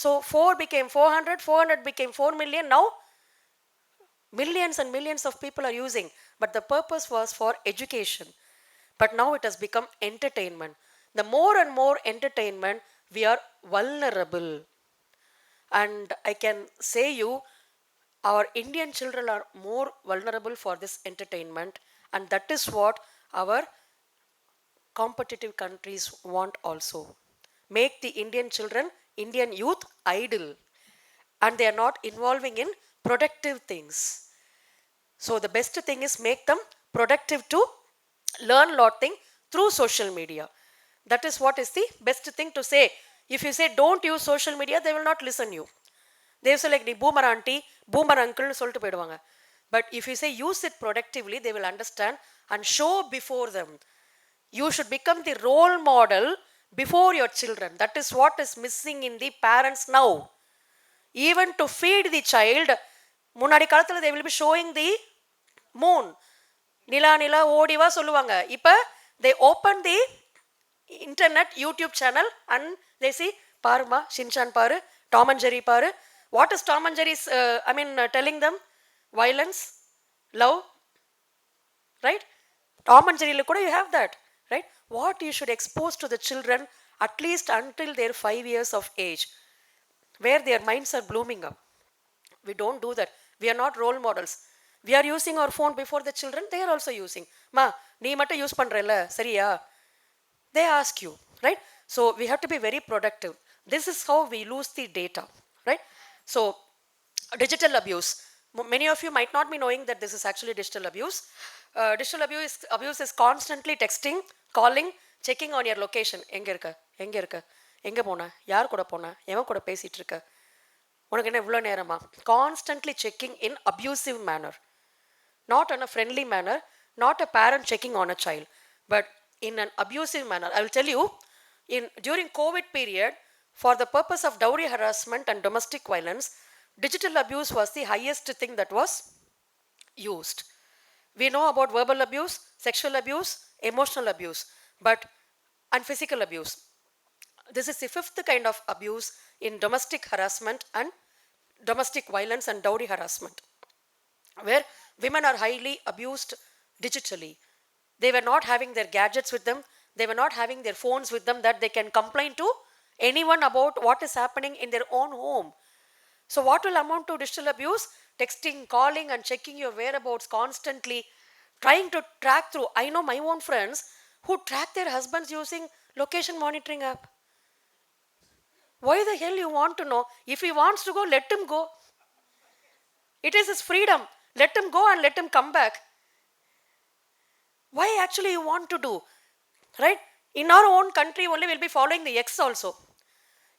So 4 became 400, 400 became 4 million. Now millions and millions of people are using. But the purpose was for education. But now it has become entertainment. The more and more entertainment, we are vulnerable. And I can say you, our Indian children are more vulnerable for this entertainment, and that is what our competitive countries want also. Make the Indian children, Indian youth idle, and they are not involving in productive things. So the best thing is make them productive to learn lot thing through social media. That is what is the best thing to say. If you say don't use social media, they will not listen you. They will say like boomer auntie, boomer uncle சொல்லிட்டு போயிடுவாங்க. But if you say use it productively, they will understand and show before them. You should become the role model before your children. That is what is missing in the parents now. Even to feed the child, முன்னாடி காலத்துல they will be showing the moon. நிலா நிலா ஓடிவா சொல்லுவாங்க. இப்போ they open the internet YouTube channel and they see பாருமா Shinchan பாரு, Tom and Jerry பாரு. What is Tom and Jerry's, telling them? Violence, love, right? Tom and Jerry, you have that, right? What you should expose to the children at least until they're 5 years of age, where their minds are blooming up. We don't do that. We are not role models. We are using our phone before the children. They are also using. Ma, nee matta use பண்றேல சரியா? They ask you, right? So we have to be very productive. This is how we lose the data, right? So digital abuse. Many of you might not be knowing that this is actually digital abuse. Digital abuse is constantly texting, calling, checking on your location. எங்க இருக்க, எங்க இருக்க, எங்க போன, யார் கூட போன, எவன் கூட பேசிட்டு இருக்க. உனக்கு என்ன இவ்வளோ நேரமா? Constantly checking in abusive manner. Not in a friendly manner, not a parent checking on a child, but in an abusive manner. I will tell you, during COVID period, for the purpose of dowry harassment and domestic violence, digital abuse was the highest thing that was used. We know about verbal abuse, sexual abuse, emotional abuse, but and physical abuse. This is the fifth kind of abuse in domestic harassment and domestic violence and dowry harassment, where women are highly abused digitally. They were not having their gadgets with them, they were not having their phones with them that they can complain to anyone about what is happening in their own home. So, what will amount to digital abuse? Texting, calling, and checking your whereabouts constantly, trying to track through. I know my own friends who track their husbands using location monitoring app. Why the hell you want to know? If he wants to go, let him go. It is his freedom. Let him go and let him come back. Why actually you want to do? Right? In our own country only we'll be following the ex also.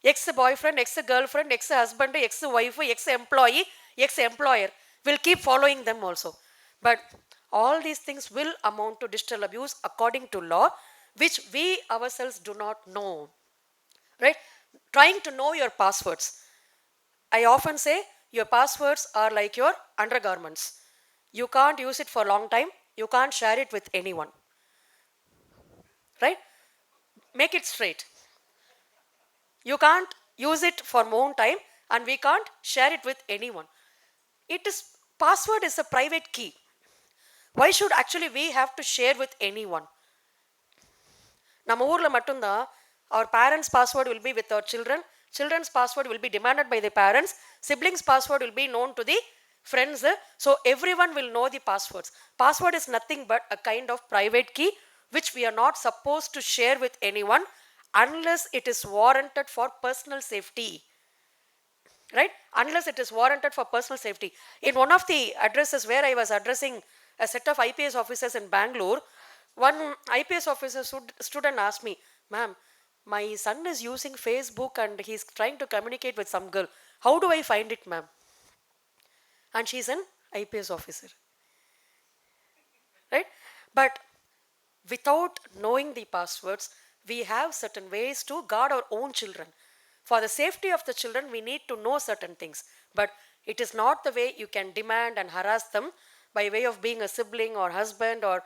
Ex-boyfriend, ex-girlfriend, ex-husband, ex-wife, ex-employee, ex-employer. We'll keep following them also. But all these things will amount to digital abuse according to law, which we ourselves do not know. Right? Trying to know your passwords. I often say your passwords are like your undergarments. You can't use it for a long time. You can't share it with anyone. Right? Make it straight. You can't use it for more time and we can't share it with anyone. Password is a private key. Why should actually we have to share with anyone? நம்ம ஊர்ல மட்டும்தான் our parents password will be with our children, children's password will be demanded by the parents, siblings password will be known to the friends, so everyone will know the passwords. Password is nothing but a kind of private key which we are not supposed to share with anyone unless it is warranted for personal safety. Right? Unless it is warranted for personal safety. In one of the addresses where I was addressing a set of IPS officers in Bangalore, one IPS officer stood and asked me, ma'am, my son is using Facebook and he's trying to communicate with some girl. How do I find it, ma'am? And she's an IPS officer. Right? But without knowing the passwords, we have certain ways to guard our own children. For the safety of the children, we need to know certain things. But it is not the way you can demand and harass them by way of being a sibling or husband or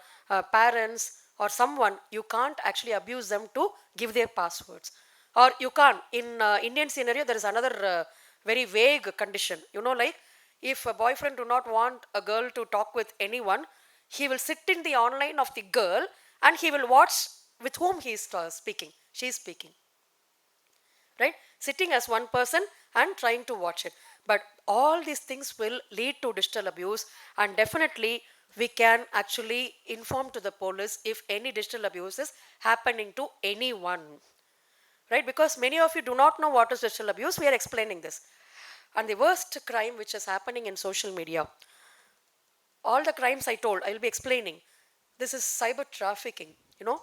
parents or someone. You can't actually abuse them to give their passwords. Or you can't. In Indian scenario, there is another very vague condition. You know, like if a boyfriend do not want a girl to talk with anyone, he will sit in the online of the girl and he will watch with whom he is speaking. She is speaking. Right? Sitting as one person and trying to watch it. But all these things will lead to digital abuse, and definitely we can actually inform to the police if any digital abuse is happening to anyone. Right? Because many of you do not know what is digital abuse. We are explaining this. And the worst crime which is happening in social media, all the crimes I told, I will be explaining. This is cyber trafficking. You know,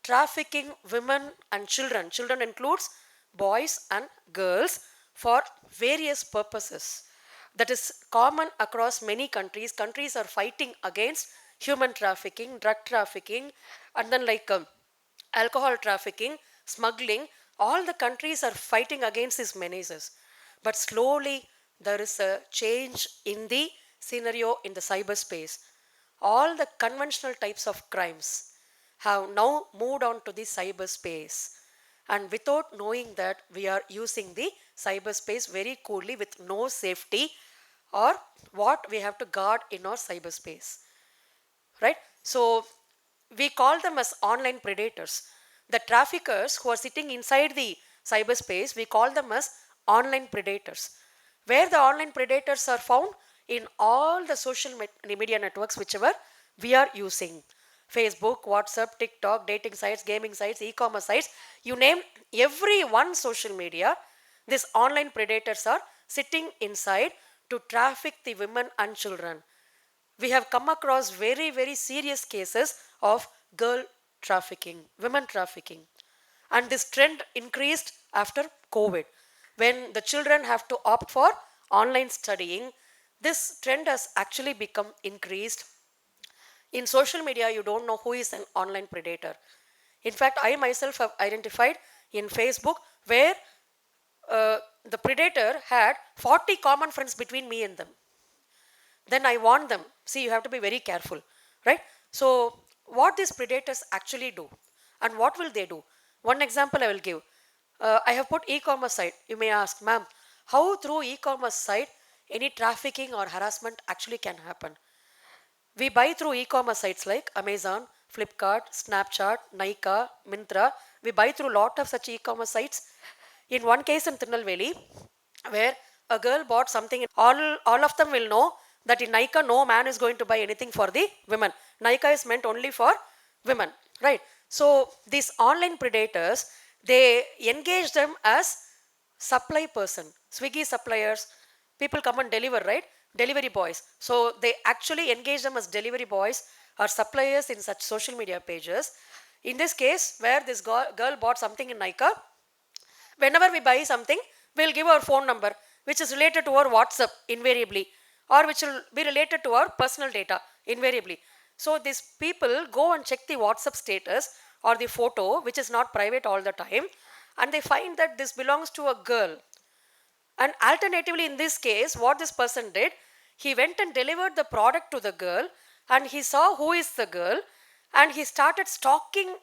trafficking women and children. Children includes boys and girls for various purposes. That is common across many countries. Countries are fighting against human trafficking, drug trafficking, and then like alcohol trafficking, smuggling. All the countries are fighting against these menaces. But slowly there is a change in the scenario in the cyberspace. All the conventional types of crimes have now moved on to the cyberspace. And without knowing that, we are using the cyberspace very coolly with no safety or what we have to guard in our cyberspace. Right? So we call them as online predators. The traffickers who are sitting inside the cyberspace, we call them as online predators. Where the online predators are found? In all the social media networks whichever we are using. Facebook, WhatsApp, TikTok, dating sites, gaming sites, e-commerce sites, you name every one social media, these online predators are sitting inside to traffic the women and children. We have come across very, very serious cases of girl trafficking, women trafficking. And this trend increased after COVID. when the children have to opt for online studying, this trend has actually become increased. In social media, you don't know who is an online predator. In fact, I myself have identified in Facebook where the predator had 40 common friends between me and them. Then I warn them, see, you have to be very careful, right? So, what these predators actually do and what will they do? One example I will give. I have put e-commerce site. You may ask, ma'am, how through e-commerce site any trafficking or harassment actually can happen? We buy through e-commerce sites like Amazon, Flipkart, Snapchat, Nykaa, Myntra. We buy through lot of such e-commerce sites. In one case in Tirunelveli, where a girl bought something, all of them will know that in Nykaa no man is going to buy anything for the women. Nykaa is meant only for women, right? So these online predators, they engage them as supply person, Swiggy suppliers, people come and deliver, right? Delivery boys. So they actually engage them as delivery boys or suppliers in such social media pages. In this case, where this girl bought something in Nykaa, whenever we buy something, we'll give our phone number, which is related to our WhatsApp invariably, or which will be related to our personal data invariably. So these people go and check the WhatsApp status or the photo, which is not private all the time, and they find that this belongs to a girl. And alternatively, in this case, what this person did, he went and delivered the product to the girl, and he saw who is the girl, and he started stalking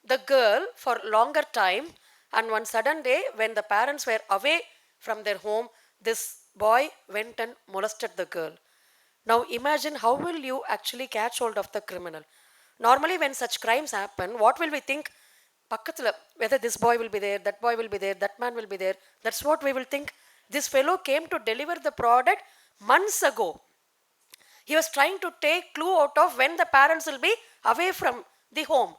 the girl for longer time. And one sudden day, when the parents were away from their home, this boy went and molested the girl. Now imagine, how will you actually catch hold of the criminal? Normally, when such crimes happen, what will we think? Pakkathula, whether this boy will be there, that boy will be there, that man will be there. That's what we will think. This fellow came to deliver the product months ago. He was trying to take clue out of when the parents will be away from the home.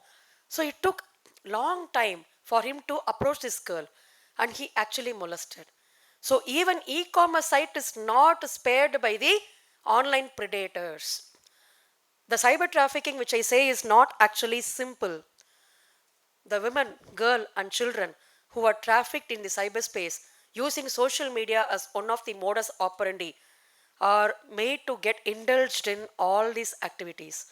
So it took long time for him to approach this girl, and he actually molested. So even e-commerce site is not spared by the online predators. The cyber trafficking, which I say, is not actually simple. The women, girl and children who are trafficked in the cyberspace using social media as one of the modus operandi are made to get indulged in all these activities: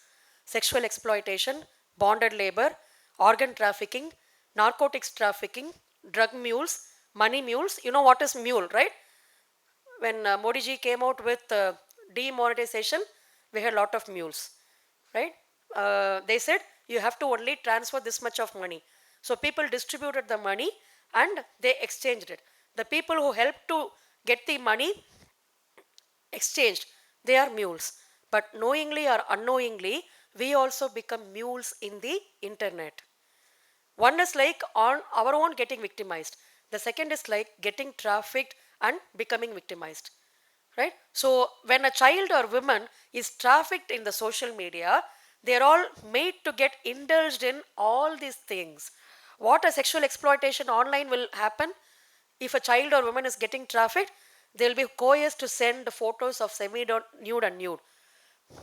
sexual exploitation, bonded labor, organ trafficking, narcotics trafficking, drug mules, money mules. You know what is mule, right? When Modi ji came out with demonetization, we had a lot of mules, right? They said you have to only transfer this much of money. So people distributed the money and they exchanged it. The people who helped to get the money exchanged, they are mules. But knowingly or unknowingly, we also become mules in the internet. One is like on our own getting victimized. The second is like getting trafficked and becoming victimized. Right? So when a child or woman is trafficked in the social media, they are all made to get indulged in all these things. What a sexual exploitation online will happen if a child or woman is getting trafficked, they will be coerced to send photos of semi-nude and nude.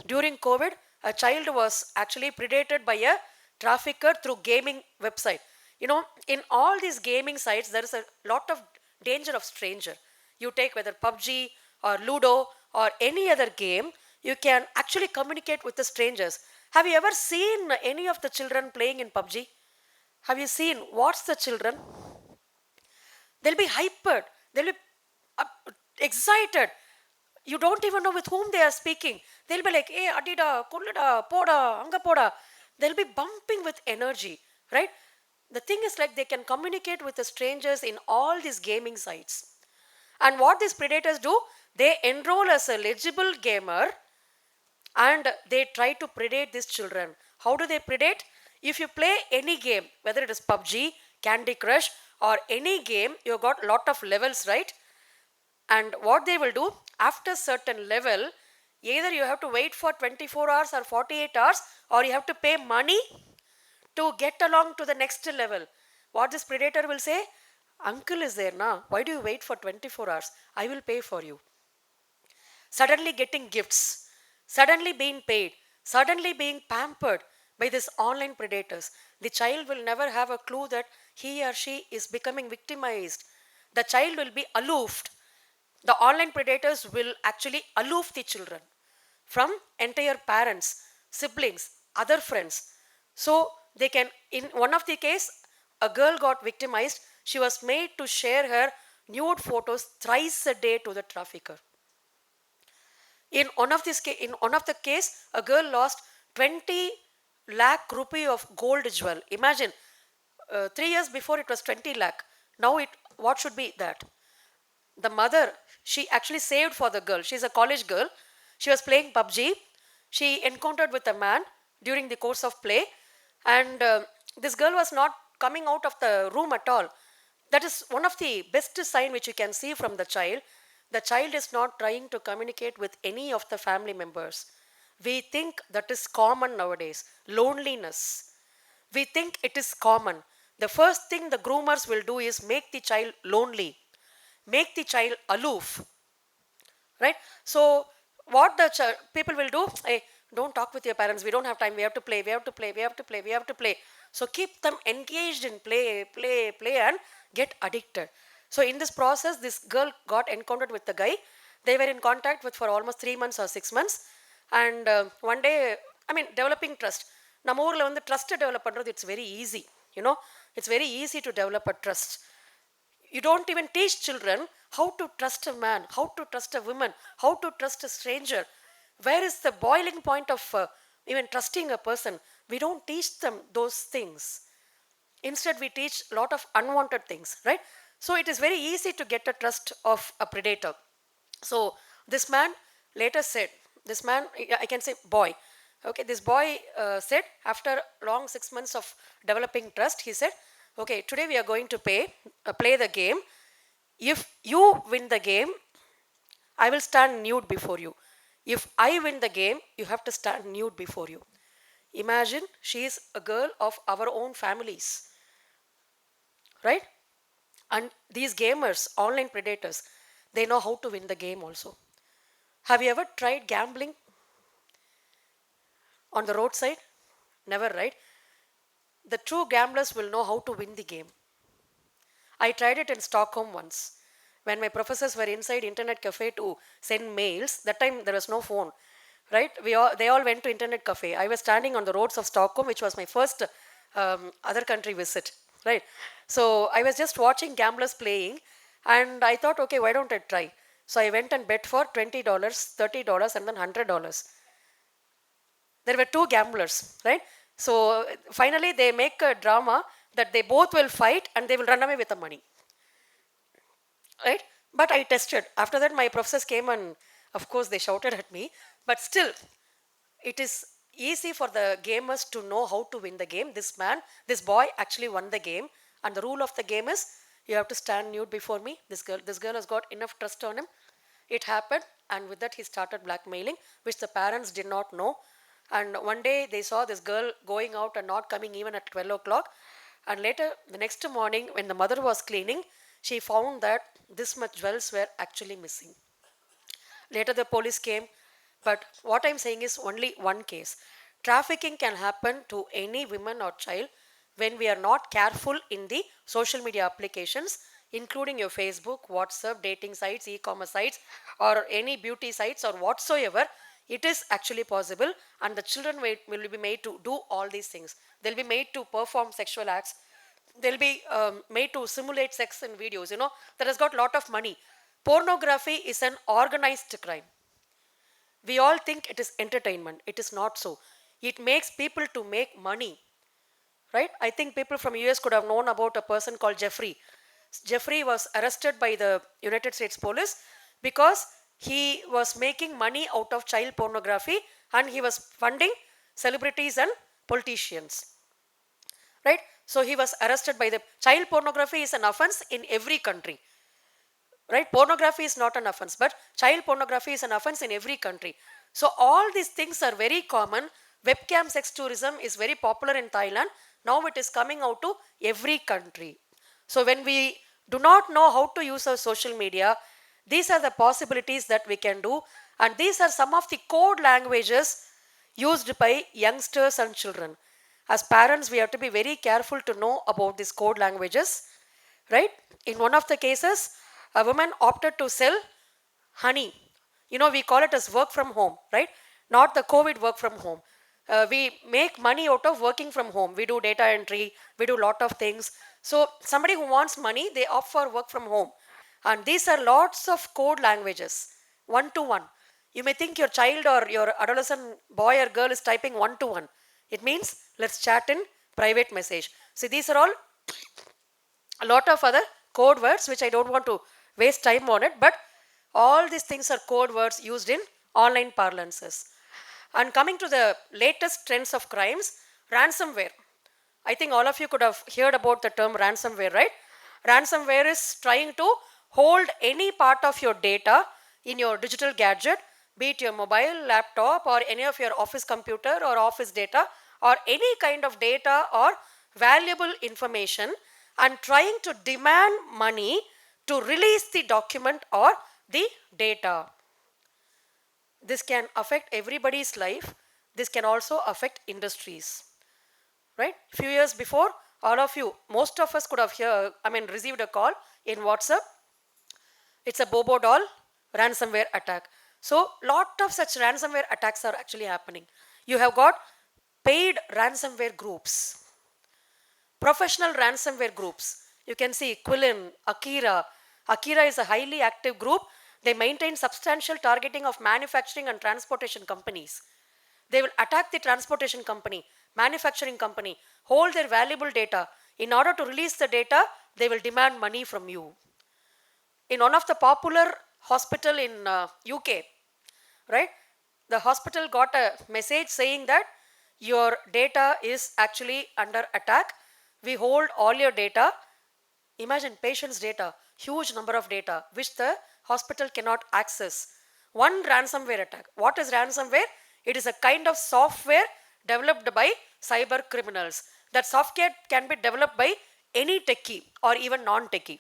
During COVID, a child was actually predated by a trafficker through gaming website. You know, in all these gaming sites, there is a lot of danger of stranger. You take whether PUBG or Ludo or any other game, you can actually communicate with the strangers. Have you ever seen any of the children playing in PUBG? Have you seen what's the children? They'll be hypered. They'll be uh, excited. You don't even know with whom they are speaking. They'll be like, hey, adida, kullada, poda, anga poda. They'll be bumping with energy, right? The thing is like they can communicate with the strangers in all these gaming sites. And what these predators do, they enroll as a legible gamer and they try to predate these children. How do they predate? If you play any game, whether it is PUBG, Candy Crush, or any game, you got lot of levels, right? And what they will do, after certain level, either you have to wait for 24 hours or 48 hours, or you have to pay money to get along to the next level. What this predator will say, uncle is there now, why do you wait for 24 hours? I will pay for you. Suddenly getting gifts, suddenly being paid, suddenly being pampered by these online predators. The child will never have a clue that he or she is becoming victimized. the child will be aloof. The online predators will actually aloof the children from entire parents, siblings, other friends. So they can, in one of the case, a girl got victimized. She was made to share her nude photos thrice a day to the trafficker. In one of the case, a girl lost 20 lakh rupee of gold jewel. Imagine, 3 years before it was 20 lakh. Now it, what should be that? The mother, she actually saved for the girl. She's a college girl. She was playing PUBG. She encountered with a man during the course of play, and this girl was not coming out of the room at all. That is one of the best sign which you can see from the child. The child is not trying to communicate with any of the family members. We think that is common nowadays. Loneliness. We think it is common. The first thing the groomers will do is make the child lonely, make the child aloof, right? So what the people will do, hey, don't talk with your parents, we don't have time, we have to play, we have to play, we have to play, we have to play. So keep them engaged in play, play, play, and get addicted. So in this process, this girl got encountered with the guy. They were in contact with for almost 3 months or 6 months. And one day, I mean, developing trust. நம்ம ஊரில் வந்து trust develop பண்ணுறது it's very easy. You know, it's very easy to develop a trust. You don't even teach children how to trust a man, how to trust a woman, how to trust a stranger. Where is the boiling point of even trusting a person? We don't teach them those things. Instead, we teach a lot of unwanted things, right? So it is very easy to get a trust of a predator. So this man later said, this man, I can say boy, okay, this boy said, after long 6 months of developing trust, he said, okay, today we are going to play the game. If you win the game, I will stand nude before you. If I win the game, you have to stand nude before you. Imagine, she is a girl of our own families, right? And these gamers, online predators, they know how to win the game also. Have you ever tried gambling on the roadside? Never, right? The true gamblers will know how to win the game. I tried it in Stockholm once. When my professors were inside internet cafe to send mails, that time there was no phone, right? They all went to internet cafe. I was standing on the roads of Stockholm, which was my first other country visit, right? So I was just watching gamblers playing, and I thought, okay, why don't I try? So I went and bet for $20, $30, and then $100. There were two gamblers, right? So finally they make a drama that they both will fight and they will run away with the money, right? But I tested. After that, my professors came and of course they shouted at me. But still, it is easy for the gamers to know how to win the game. This boy actually won the game, and the rule of the game is you have to stand nude before me. This girl has got enough trust on him. It happened, and with that he started blackmailing, which the parents did not know. And one day they saw this girl going out and not coming even at 12 o'clock. And later, the next morning, when the mother was cleaning, she found that this much jewels were actually missing. Later the police came. But what I'm saying is only one case. Trafficking can happen to any woman or child when we are not careful in the social media applications, including your Facebook, WhatsApp, dating sites, e-commerce sites, or any beauty sites or whatsoever. It is actually possible, and the children will be made to do all these things. They'll be made to perform sexual acts. They'll be made to simulate sex in videos. You know, that has got a lot of money. Pornography is an organized crime. We all think it is entertainment. It is not so. It makes people to make money, right? I think people from US could have known about a person called Jeffrey. Jeffrey was arrested by the United States police because he was making money out of child pornography, and he was funding celebrities and politicians, right? So he was arrested by the child pornography is an offense in every country, right? Pornography is not an offense, but child pornography is an offense in every country. So all these things are very common. Webcam sex tourism is very popular in Thailand. Now it is coming out to every country. So when we do not know how to use our social media, these are the possibilities that we can do. And these are some of the code languages used by youngsters and children. As parents, we have to be very careful to know about these code languages, right? In one of the cases, a woman opted to sell honey. We call it as work from home, right? Not the COVID work from home. We make money out of working from home. We do data entry, we do lot of things. So somebody who wants money, they opt for work from home. And these are lots of code languages, one to one. You may think your child or your adolescent boy or girl is typing one to one. It means let's chat in private message. See, these are all a lot of other code words which I don't want to waste time on it, but all these things are code words used in online parlances. And coming to the latest trends of crimes, ransomware. I think all of you could have heard about the term ransomware, right? Ransomware is trying to hold any part of your data in your digital gadget, be it your mobile, laptop, or any of your office computer or office data, or any kind of data or valuable information, and trying to demand money to release the document or the data. This can affect everybody's life. This can also affect industries, right? Few years before, all of you, most of us could have received a call in WhatsApp. It's a Bobo doll ransomware attack. So lot of such ransomware attacks are actually happening. You have got paid ransomware groups, professional ransomware groups. You can see Quilin, Akira. Akira is a highly active group. They maintain substantial targeting of manufacturing and transportation companies. They will attack the transportation company, manufacturing company, hold their valuable data. In order to release the data, they will demand money from you. In one of the popular hospital in UK, right? The hospital got a message saying that your data is actually under attack. We hold all your data. Imagine patient's data, huge number of data, which the hospital cannot access. One ransomware attack. What is ransomware? It is a kind of software developed by cyber criminals. That software can be developed by any techie or even non-techie.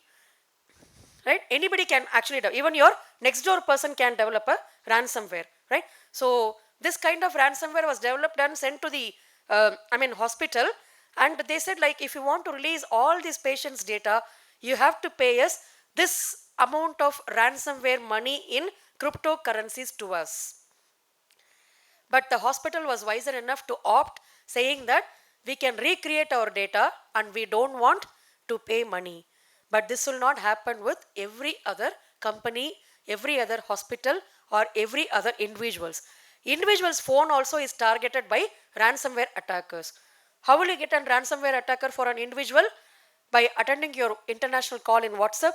Right? Anybody can actually, even your next door person can develop a ransomware, right? So this kind of ransomware was developed and sent to the, hospital, and they said like, if you want to release all these patients' data, you have to pay us this amount of ransomware money in cryptocurrencies to us. But the hospital was wiser enough to opt, saying that we can recreate our data and we don't want to pay money. But this will not happen with every other company, every other hospital, or every other individuals. Individual's phone also is targeted by ransomware attackers. How will you get a ransomware attacker for an individual? By attending your international call in WhatsApp.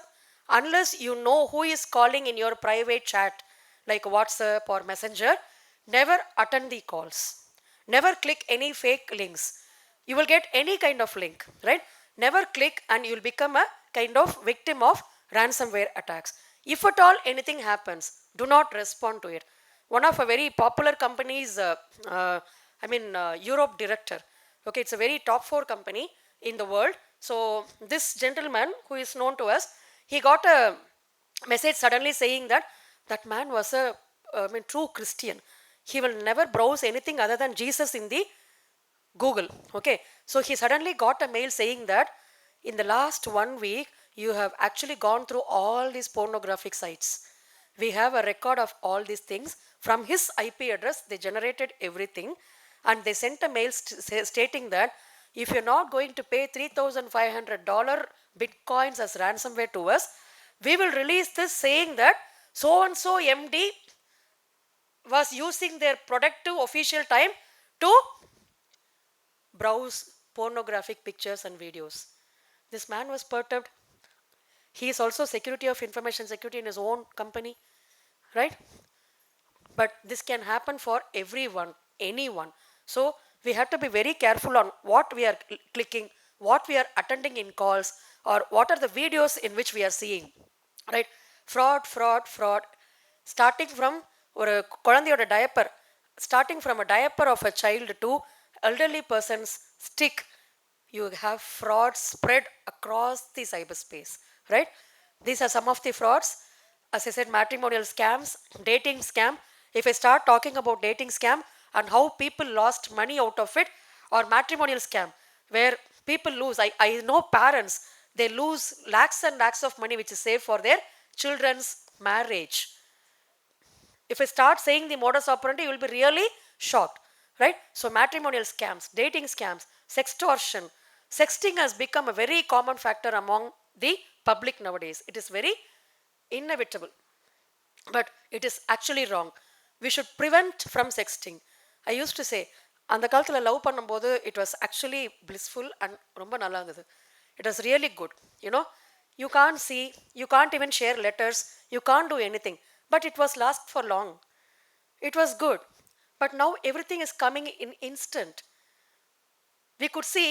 Unless you know who is calling in your private chat, like WhatsApp or Messenger, never attend the calls. Never click any fake links. You will get any kind of link, right? Never click and you will become a kind of victim of ransomware attacks. If at all anything happens, do not respond to it. One of a very popular company's, Europe director. Okay, it's a very top 4 company in the world. So this gentleman who is known to us, he got a message suddenly saying that that man was a true Christian. He will never browse anything other than Jesus in the Google. Okay, so he suddenly got a mail saying that in the last 1 week, you have actually gone through all these pornographic sites. We have a record of all these things. From his IP address, they generated everything, and they sent a mail stating that if you're not going to pay $3,500 bitcoins as ransomware to us, we will release this, saying that so and so MD was using their productive official time to browse pornographic pictures and videos. This man was perturbed. He is also security of information security in his own company, right? But this can happen for everyone, anyone. So we have to be very careful on what we are clicking, what we are attending in calls, or what are the videos in which we are seeing, right? Fraud, fraud, fraud. Starting from ஒரு குழந்தையோட diaper, starting from a diaper of a child to elderly person's stick, you have fraud spread across the cyberspace, right? These are some of the frauds. As I said, matrimonial scams, dating scam. If I start talking about dating scam and how people lost money out of it, or matrimonial scam where people lose, I know parents, They lose lakhs and lakhs of money which is saved for their children's marriage. If I start saying the modus operandi, you will be really shocked, right? So matrimonial scams, dating scams, sextortion, sexting has become a very common factor among the public nowadays. It is very inevitable, but it is actually wrong. We should prevent from sexting. I used to say, அந்த காலத்தில் love பண்ணும்போது it was actually blissful and ரொம்ப நல்லா இருந்தது. It was really good. You know, you can't see, you can't even share letters, you can't do anything. But it was last for long. It was good. But now everything is coming in instant. We could see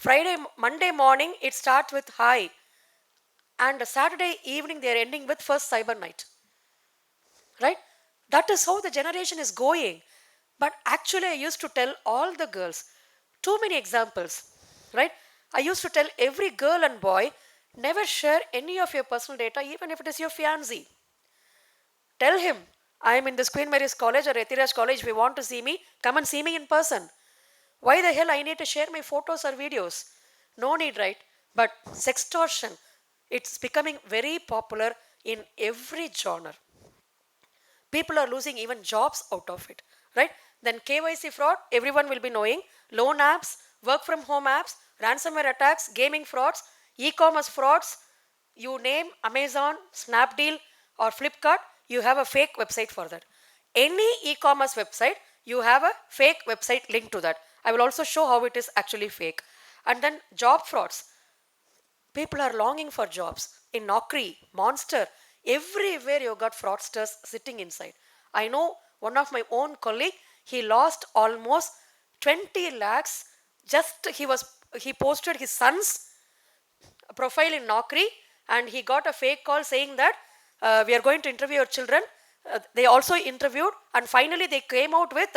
Friday, Monday morning, it starts with hi. And Saturday evening, they are ending with first cyber night. Right? That is how the generation is going. But actually, I used to tell all the girls, too many examples, right? I used to tell every girl and boy, never share any of your personal data, even if it is your fiancé. Tell him, I am in this Queen Mary's College or Ethiraj College. If you want to see me, come and see me in person. Why the hell I need to share my photos or videos? No need, right? But sextortion, it's becoming very popular in every genre. People are losing even jobs out of it, right? Then KYC fraud, everyone will be knowing. Loan apps, work from home apps, ransomware attacks, gaming frauds, e-commerce frauds. You name Amazon, Snapdeal, or Flipkart, you have a fake website for that. Any e-commerce website, you have a fake website linked to that. I will also show how it is actually fake. And then job frauds. People are longing for jobs. In Naukri, Monster, everywhere you got fraudsters sitting inside. I know one of my own colleague, he lost almost 20 lakhs. Just he posted his son's profile in Naukri and he got a fake call saying that we are going to interview your children. They also interviewed and finally they came out with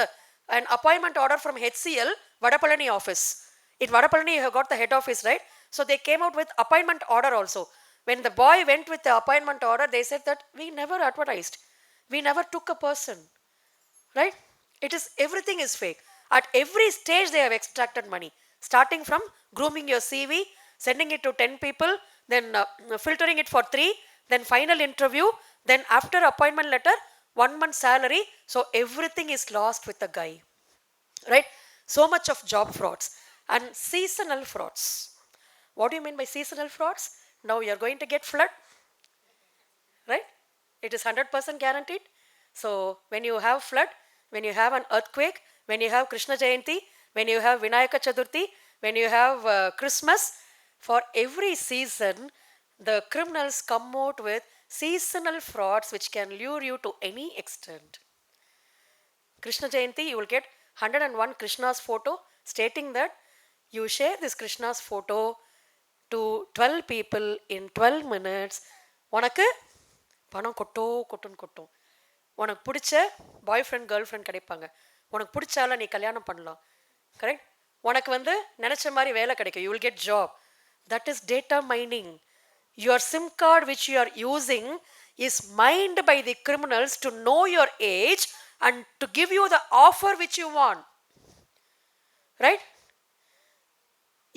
an appointment order from HCL, Vadapalani office. In Vadapalani, you have got the head office, right? So they came out with appointment order also. When the boy went with the appointment order, they said that we never advertised. We never took a person, right? It is, everything is fake. At every stage, they have extracted money. Starting from grooming your CV, sending it to 10 people, then filtering it for 3, then final interview, then after appointment letter, 1 month salary. So everything is lost with the guy, right? So much of job frauds and seasonal frauds. What do you mean by seasonal frauds? Now you are going to get flood, right? It is 100% guaranteed. So when you have flood, when you have an earthquake, when you have Krishna Jayanti, when you have Vinayaka Chaturthi, when you have Christmas, for every season, the criminals come out with seasonal frauds which can lure you to any extent. Krishna Jayanti, you will get 101 Krishna's photo stating that you share this Krishna's photo to 12 people in 12 minutes. உனக்கு பணம் கொட்டும் கொட்டும். உனக்கு பிடிச்ச பாய் friend girl friend கிடைப்பாங்க. உனக்கு பிடிச்சால நீ கல்யாணம் பண்ணலாம். கரெக்ட்? உனக்கு நினச்ச மாதிரி வேலை கிடைக்கும். You will get job. That is data mining. Your SIM card which you are using is mined by the criminals to know your age and to give you the offer which you want. Right?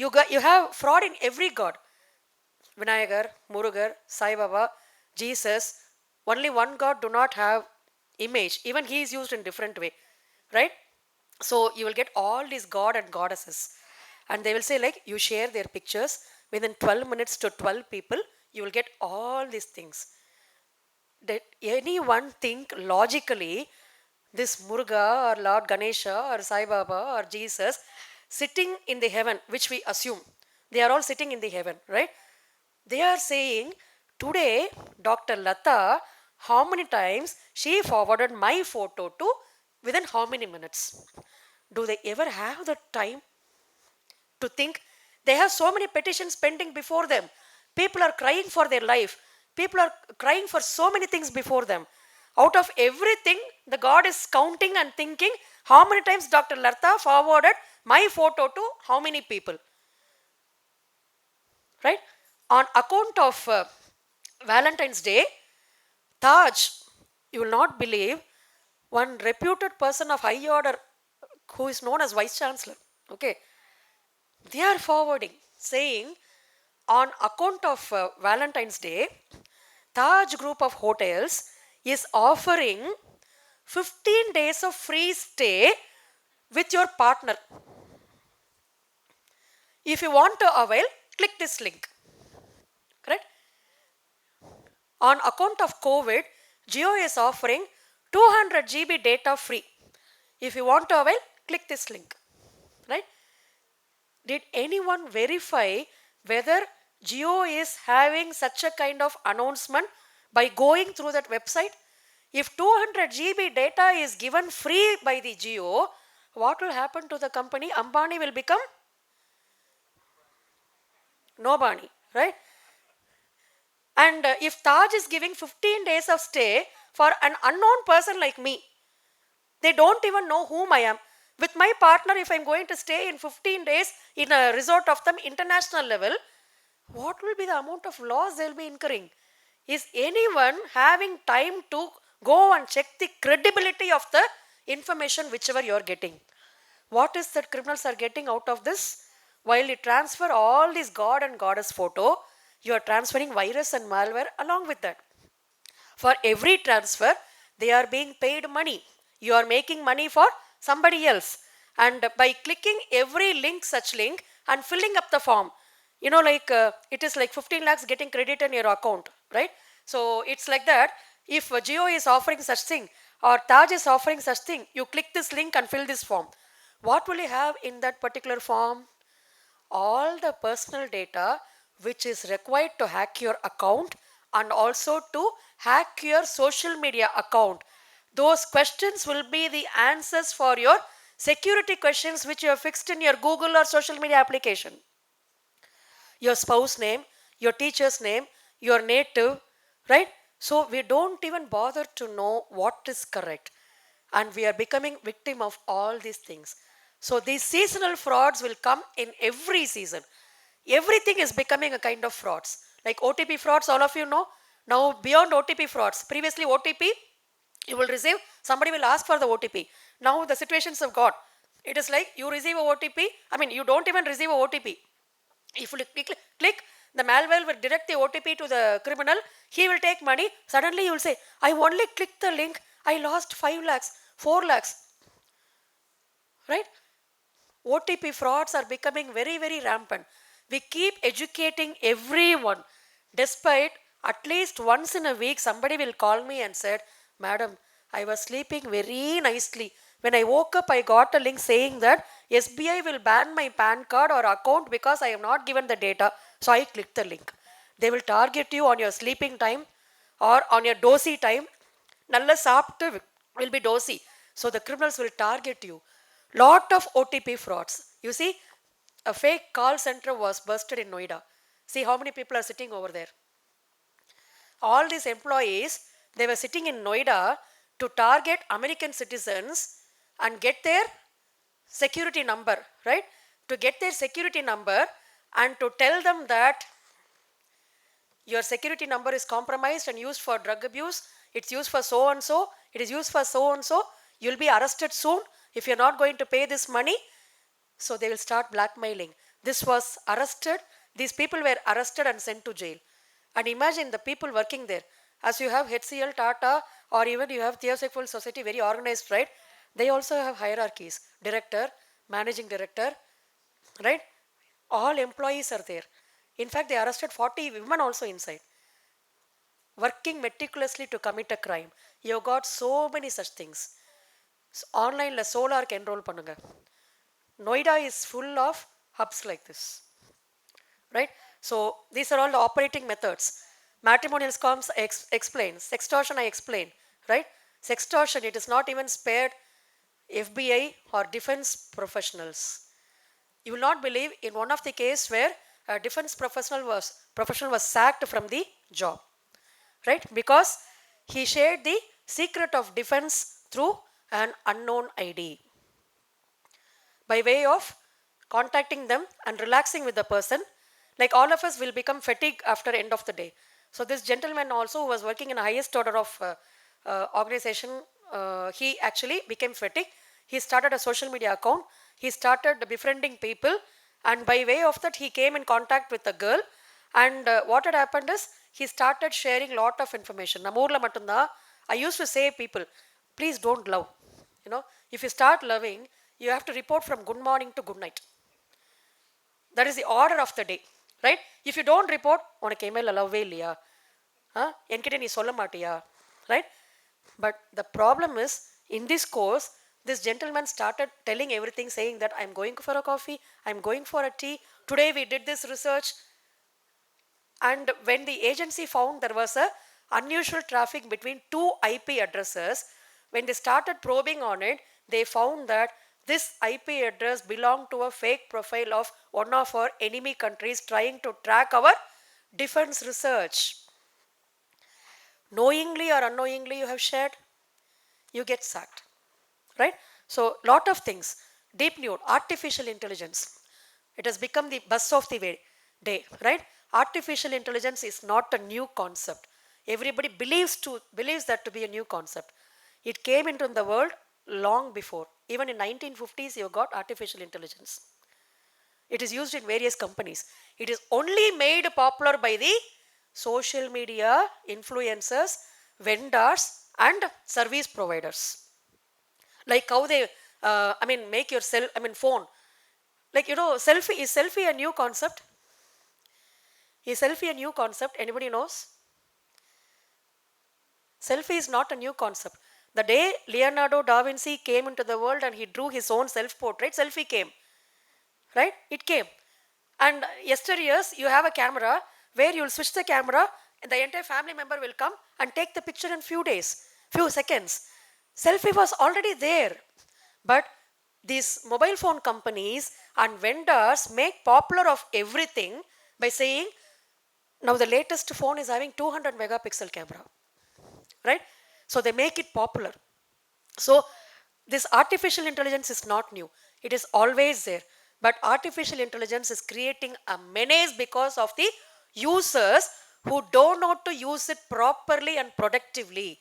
You have fraud in every god. Vinayagar, Murugar, Sai Baba, Jesus. Only one god do not have image. Even he is used in different way. Right? So you will get all these god and goddesses. And they will say like, you share their pictures within 12 minutes to 12 people, you will get all these things. Did anyone think logically this Muruga or Lord Ganesha or Sai Baba or Jesus sitting in the heaven, which we assume, they are all sitting in the heaven, right? They are saying, today, Dr. Latha, how many times she forwarded my photo to within how many minutes? Do they ever have the time to think? They have so many petitions pending before them. People are crying for their life. People are crying for so many things before them. Out of everything, the God is counting and thinking, how many times Dr. Latha forwarded my photo to how many people? Right? On account of Valentine's Day, Taj, you will not believe, one reputed person of high order who is known as Vice Chancellor, okay, they are forwarding, saying, on account of Valentine's Day, Taj Group of Hotels is offering 15 days of free stay with your partner. If you want to avail, click this link. Correct? On account of COVID, Jio is offering 200 GB data free. If you want to avail, click this link. Right? Did anyone verify whether Jio is having such a kind of announcement by going through that website? If 200 GB data is given free by the Jio, what will happen to the company? Ambani will become nobody, right? And if Taj is giving 15 days of stay for an unknown person like me, they don't even know whom I am. With my partner, if I'm going to stay in 15 days in a resort of some international level, what will be the amount of loss they'll be incurring? Is anyone having time to go and check the credibility of the information whichever you're getting? What is that criminals are getting out of this? While you transfer all these god and goddess photo, you are transferring virus and malware along with that. For every transfer, they are being paid money. You are making money for somebody else. And by clicking every link, such link, and filling up the form, it is like 15 lakhs getting credit in your account, right? So it's like that. If Jio is offering such thing or Taj is offering such thing, you click this link and fill this form. What will you have in that particular form? All the personal data which is required to hack your account and also to hack your social media account. Those questions will be the answers for your security questions which you have fixed in your Google or social media application. Your spouse name, your teacher's name, your native, right? So we don't even bother to know what is correct. And we are becoming victim of all these things. So these seasonal frauds will come in every season. Everything is becoming a kind of frauds. Like OTP frauds, all of you know. Now beyond OTP frauds, previously OTP, you will receive, somebody will ask for the OTP. Now the situations have got. It is like you receive a OTP, you don't even receive a OTP. If you click, the malware will direct the OTP to the criminal. He will take money. Suddenly you will say, I only clicked the link. I lost 5 lakhs, 4 lakhs. Right? OTP frauds are becoming very, very rampant. We keep educating everyone. Despite at least once in a week, somebody will call me and said, Madam, I was sleeping very nicely. When I woke up, I got a link saying that SBI will ban my PAN card or account because I have not given the data. So I clicked the link. They will target you on your sleeping time or on your dosy time. Nalla saaptu will be dosy. So the criminals will target you. Lot of OTP frauds. You see, a fake call center was busted in Noida. See how many people are sitting over there. All these employees, they were sitting in Noida to target American citizens and get their security number, right? To get their security number and to tell them that your security number is compromised and used for drug abuse. It's used for so and so. It is used for so and so. You'll be arrested soon if you're not going to pay this money. So they will start blackmailing. This was arrested. These people were arrested and sent to jail. And imagine the people working there. As you have HCL, Tata, or even you have Theosophical Society, very organized, right? They also have hierarchies. Director, managing director, right? All employees are there. In fact, they arrested 40 women also inside. Working meticulously to commit a crime. You got so many such things. So online solar enroll pannunga. Noida is full of hubs like this. Right? So these are all the operating methods. Matrimonial scams explain. Sextortion I explain. Right? Sextortion, it is not even spared FBI or defense professionals. You will not believe in one of the case where a defense professional was sacked from the job. Right? Because he shared the secret of defense through an unknown ID. By way of contacting them and relaxing with the person, like all of us will become fatigued after end of the day. So this gentleman also who was working in the highest order of organization, he actually became fatigued. He started a social media account. He started befriending people, and by way of that he came in contact with a girl, And what had happened is he started sharing lot of information. நம்ம ஊர்ல மட்டும்தான் I used to say people, please don't love. You know, if you start loving, you have to report from good morning to good night. That is the order of the day, right? If you don't report, உனக்கு email லவ்வே இல்லையா, என்கிட்ட நீ சொல்ல மாட்டியா, right? But the problem is, in this course, this gentleman started telling everything, saying that I'm going for a coffee, I'm going for a tea, today we did this research. And when the agency found there was a unusual traffic between two IP addresses, when they started probing on it, they found that this IP address belonged to a fake profile of one of our enemy countries trying to track our defense research. Knowingly or unknowingly you have shared, you get sacked, right? So lot of things. Deep nude, artificial intelligence, it has become the buzz of the day, right? Artificial intelligence is not a new concept. Everybody believes that to be a new concept. It came into the world long before. Even in 1950s you got artificial intelligence. It is used in various companies. It is only made popular by the social media influencers, vendors and service providers. Like how they make your phone. Like, you know, selfie a new concept? Is selfie a new concept? Anybody knows? Selfie is not a new concept. The day Leonardo da Vinci came into the world and he drew his own self-portrait, selfie came, right? It came. And yesteryears, you have a camera where you will switch the camera and the entire family member will come and take the picture in few seconds. Selfie was already there. But these mobile phone companies and vendors make popular of everything by saying, now the latest phone is having 200 megapixel camera, right? So they make it popular. So this artificial intelligence is not new. It is always there. But artificial intelligence is creating a menace because of the users who don't know to use it properly and productively.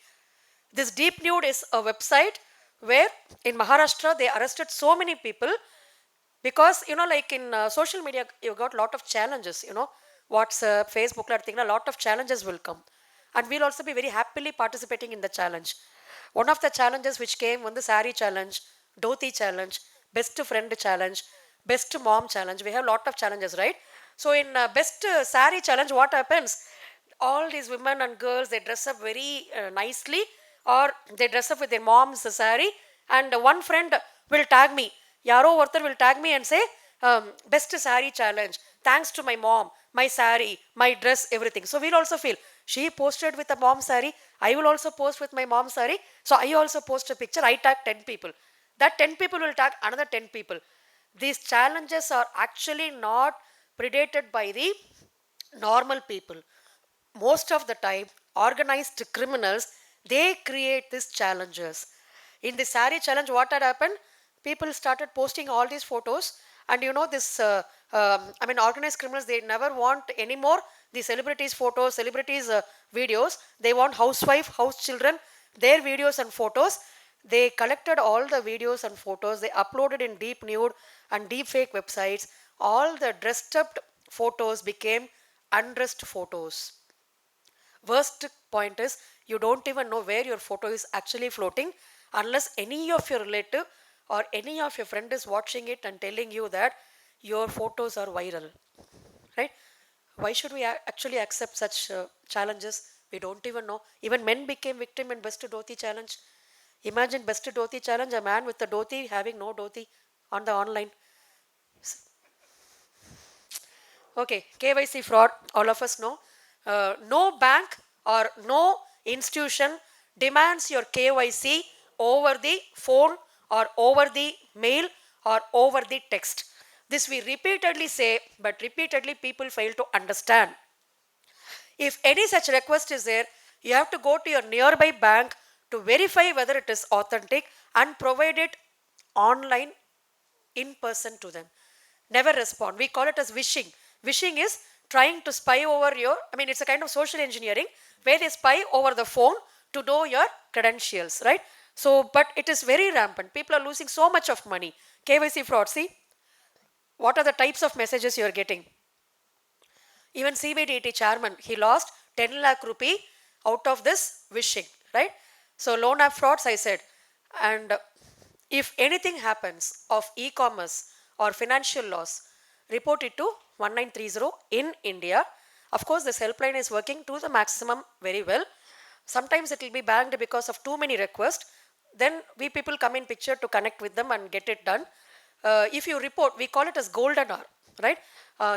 This Deep Nude is a website where in Maharashtra they arrested so many people because, you know, like in social media, you got a lot of challenges, you know, WhatsApp, Facebook, a lot of challenges will come. And we'll also be very happily participating in the challenge. One of the challenges which came was the Sari challenge, Dhoti challenge, best friend challenge, best mom challenge. We have a lot of challenges, right? So in best Sari challenge, what happens? All these women and girls, they dress up very nicely, or they dress up with their mom's sari, and one friend will tag me. Yaro Varthar will tag me and say, best sari challenge, thanks to my mom, my sari, my dress, everything. So we'll also feel, she posted with a mom sari, I will also post with my mom sari, so I also post a picture, I tag 10 people. That 10 people will tag another 10 people. These challenges are actually not predated by the normal people. Most of the time, organized criminals, they create these challenges. In the sari challenge, what had happened? People started posting all these photos, and you know this. Organized criminals, they never want anymore the celebrities' photos, celebrities' videos. They want housewife, house children, their videos and photos. They collected all the videos and photos. They uploaded in deep nude and deep fake websites. All the dressed up photos became undressed photos. Worst point is, you don't even know where your photo is actually floating unless any of your relative or any of your friend is watching it and telling you that your photos are viral, right? Why should we actually accept such challenges? We don't even know. Even men became victim in best dhoti challenge. Imagine best dhoti challenge, a man with a dhoti having no dhoti on the online. Okay, KYC fraud, all of us know. No bank or no institution demands your KYC over the phone or over the mail or over the text. This we repeatedly say, but repeatedly people fail to understand. If any such request is there, you have to go to your nearby bank to verify whether it is authentic and provide it online in person to them. Never respond. We call it as wishing. Wishing is trying to spy over your, it's a kind of social engineering where they spy over the phone to know your credentials, right? So, but it is very rampant. People are losing so much of money. KYC fraud, see? What are the types of messages you are getting? Even CBDT chairman, he lost 10 lakh rupee out of this wishing, right? So loan app frauds, I said. And if anything happens of e-commerce or financial loss, report it to 1930 in India. Of course, this helpline is working to the maximum very well. Sometimes it will be banged because of too many requests. Then we people come in picture to connect with them and get it done. If you report, we call it as golden hour, right?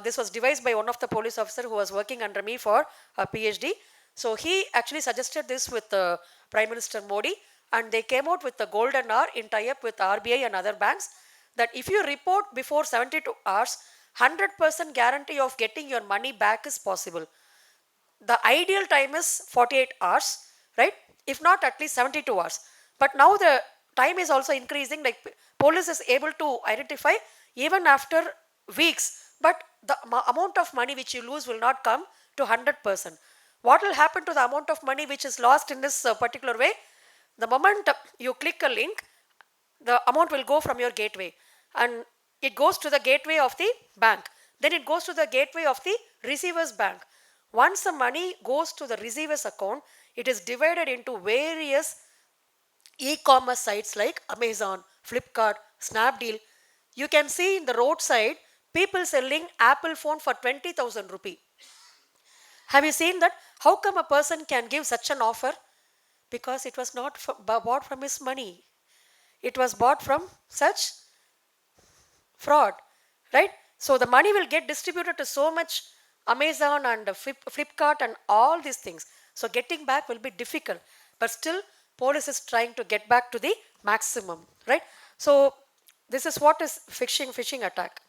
This was devised by one of the police officer who was working under me for a PhD. So he actually suggested this with Prime Minister Modi, and they came out with the golden hour in tie-up with RBI and other banks, that if you report before 72 hours, 100% guarantee of getting your money back is possible. The ideal time is 48 hours, right? If not, at least 72 hours. But now the time is also increasing, like police is able to identify even after weeks, but the amount of money which you lose will not come to 100%. What will happen to the amount of money which is lost in this particular way? The moment you click a link, the amount will go from your gateway and it goes to the gateway of the bank. Then it goes to the gateway of the receiver's bank. Once the money goes to the receiver's account, it is divided into various e-commerce sites like Amazon, Flipkart, Snapdeal. You can see in the roadside people selling Apple phone for 20,000 rupee. Have you seen that? How come a person can give such an offer? Because it was not bought from his money. It was bought from such fraud, right? So the money will get distributed to so much Amazon and Flipkart and all these things. So getting back will be difficult, but still police is trying to get back to the maximum, right? So this is what is phishing attack.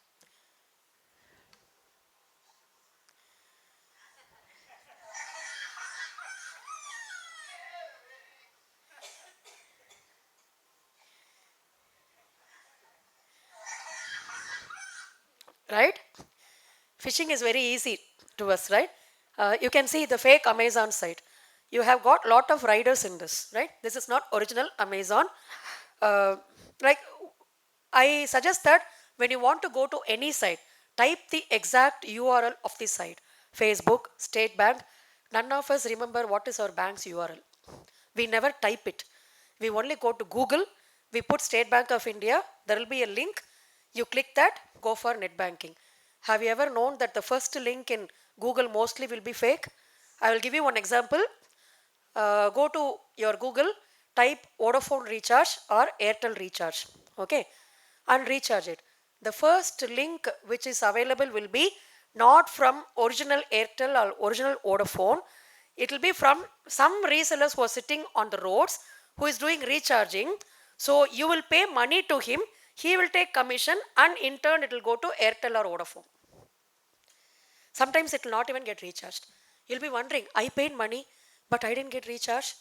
Right? Phishing is very easy to us, right? You can see the fake Amazon site. You have got lot of riders in this, right? This is not original Amazon. Uh, like I suggest that when you want to go to any site, type the exact URL of the site. Facebook, State Bank. None of us remember what is our bank's URL. We never type it. We only go to Google. We put State Bank of India. There will be a link. You click that, go for net banking. Have you ever known that the first link in Google mostly will be fake? I will give you one example. Go to your Google, type Vodafone recharge or Airtel recharge, okay, and recharge it. The first link which is available will be not from original Airtel or original Vodafone. It will be from some resellers who are sitting on the roads who is doing recharging. So you will pay money to him, he will take commission, and in turn it will go to Airtel or Vodafone. Sometimes it will not even get recharged. You'll be wondering, I paid money, but I didn't get recharged.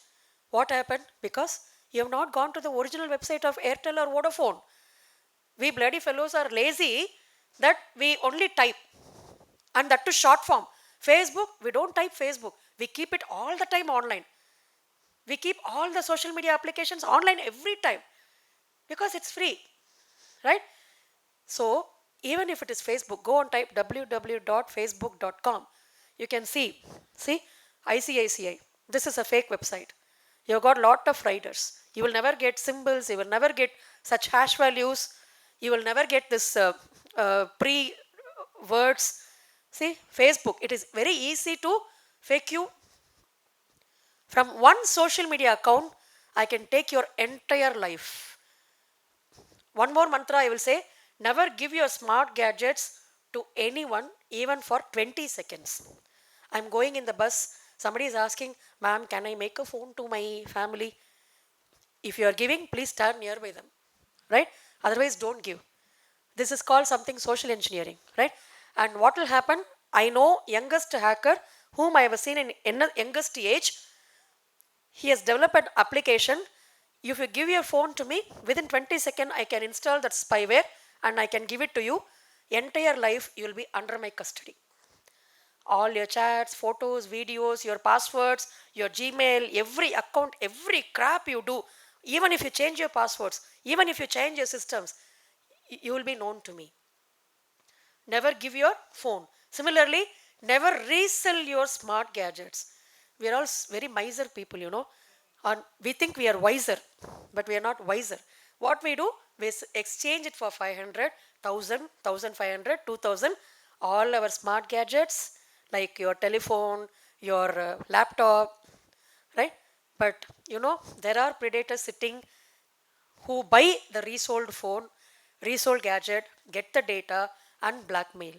What happened? Because you have not gone to the original website of Airtel or Vodafone. We bloody fellows are lazy that we only type, and that to short form. Facebook, we don't type Facebook. We keep it all the time online. We keep all the social media applications online every time because it's free, right? So even if it is Facebook, go and type www.facebook.com. You can see ICICI. This is a fake website. You've got lot of riders. You will never get symbols. You will never get such hash values. You will never get this pre-words. See, Facebook, it is very easy to fake you. From one social media account, I can take your entire life. One more mantra I will say, never give your smart gadgets to anyone even for 20 seconds. I'm going in the bus, somebody is asking, ma'am, can I make a phone to my family? If you are giving, please stand nearby them, right? Otherwise, don't give. This is called something social engineering, right? And what will happen? I know youngest hacker whom I have seen in youngest age, he has developed an application. If you give your phone to me, within 20 seconds, I can install that spyware and I can give it to you. Entire life, you will be under my custody. All your chats, photos, videos, your passwords, your Gmail, every account, every crap you do, even if you change your passwords, even if you change your systems, you will be known to me. Never give your phone. Similarly, Never resell your smart gadgets. We are all very miser people, you know. And we think we are wiser, but we are not wiser. What we do, we exchange it for 500, 1000, 1500, 2000. All our smart gadgets, like your telephone, your laptop, right? But you know, there are predators sitting who buy the resold phone, resold gadget, get the data, and blackmail.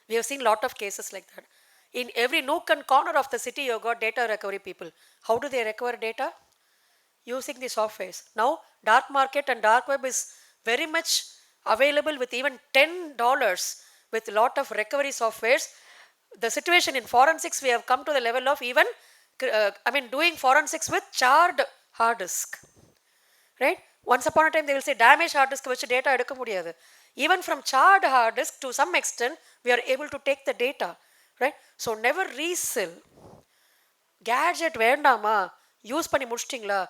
We have seen a lot of cases like that. In every nook and corner of the city, you've got data recovery people. How do they recover data? Using the softwares. Now, dark market and dark web is very much available with even $10 with a lot of recovery softwares. The situation in forensics, we have come to the level of even, doing forensics with charred hard disk. Right? Once upon a time, they will say damaged hard disk வச்சு data எடுக்க முடியாது. Even from charred hard disk, to some extent, we are able to take the data. Right? So never resell. Gadget வேண்டாமா, use பண்ணி முடிச்சிட்டிங்களா,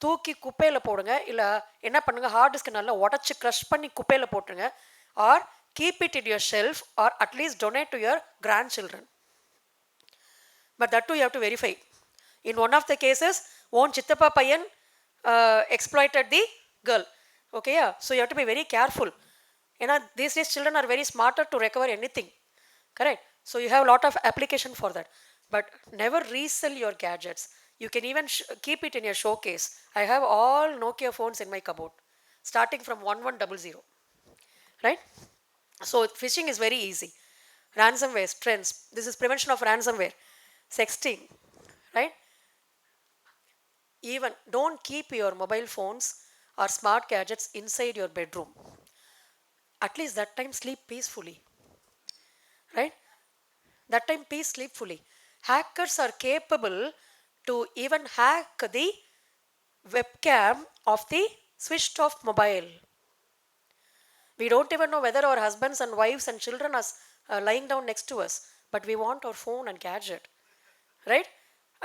தூக்கி குப்பையில் போடுங்க, இல்லை என்ன பண்ணுங்க, ஹார்ட் டிஸ்க் நல்லா உடச்சி க்ரஷ் பண்ணி குப்பையில் போட்டுருங்க, or keep it in your shelf, or at least donate to your grandchildren. But that to you have to verify. In one of the cases, own chittappa payan exploited the girl. Okay, yeah. So you have to be very careful. You know, these days children are very smarter to recover anything. Correct? So you have a lot of application for that. But never resell your gadgets. You can even keep it in your showcase. I have all Nokia phones in my cupboard, starting from 1100. Right? So phishing is very easy. Ransomware, trends. This is prevention of ransomware. Sexting. Right? Even don't keep your mobile phones or smart gadgets inside your bedroom. At least that time sleep peacefully. Right? That time sleep fully. Hackers are capable to even hack the webcam of the switched off mobile. We don't even know whether our husbands and wives and children are lying down next to us, but we want our phone and gadget. Right?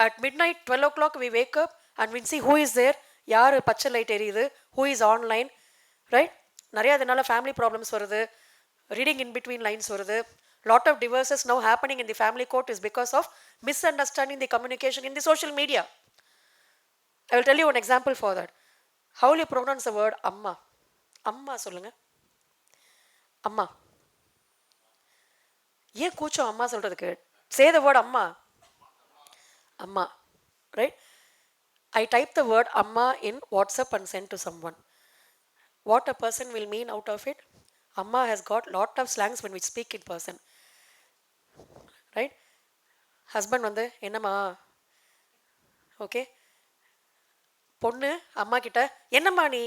At midnight, 12 o'clock, we wake up and we see who is there, யார் பச்சை light எரியுது, who is online. Right? நிறைய அதனால family problems வருது, reading in between lines வருது. Lot of divorces now happening in the family court is because of misunderstanding the communication in the social media. I will tell you one example for that. How will you pronounce the word amma? Amma சொல்லுங்க. Amma. ஏன் கூச்சம் அம்மா சொல்றதுக்கு? Say the word amma. Amma. Right? I type the word amma in WhatsApp and send to someone. What a person will mean out of it? Amma has got lot of slangs when we speak in person. Right? Husband வந்து என்னம்மா, okay, பொண்ணு அம்மா கிட்ட என்னம்மா நீ,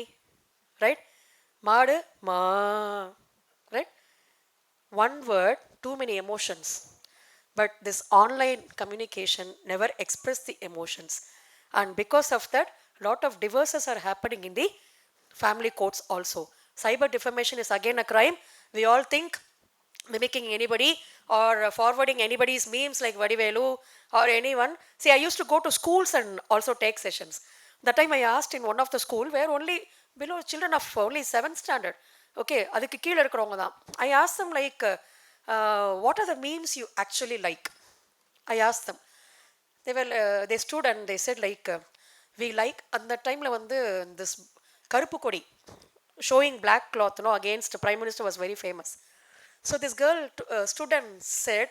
right, மாடு மா, right. One word, too many emotions. But this online communication never express the emotions. And because of that, lot of divorces are happening in the family courts also. Cyber defamation is again a crime. We all think mimicking anybody or forwarding anybody's memes like Vadivelu or anyone. See, I used to go to schools and also take sessions. That time I asked in one of the school where only below children of only 7th standard. Okay, அதுக்கு கீழ இருக்கிறவங்க தான். I asked them like, what are the memes you actually like? I asked them. They stood and they said like, we like, அந்த டைம்ல வந்து this கருப்பு கொடி showing black cloth, you know, against the prime minister was very famous. So this girl stood and said,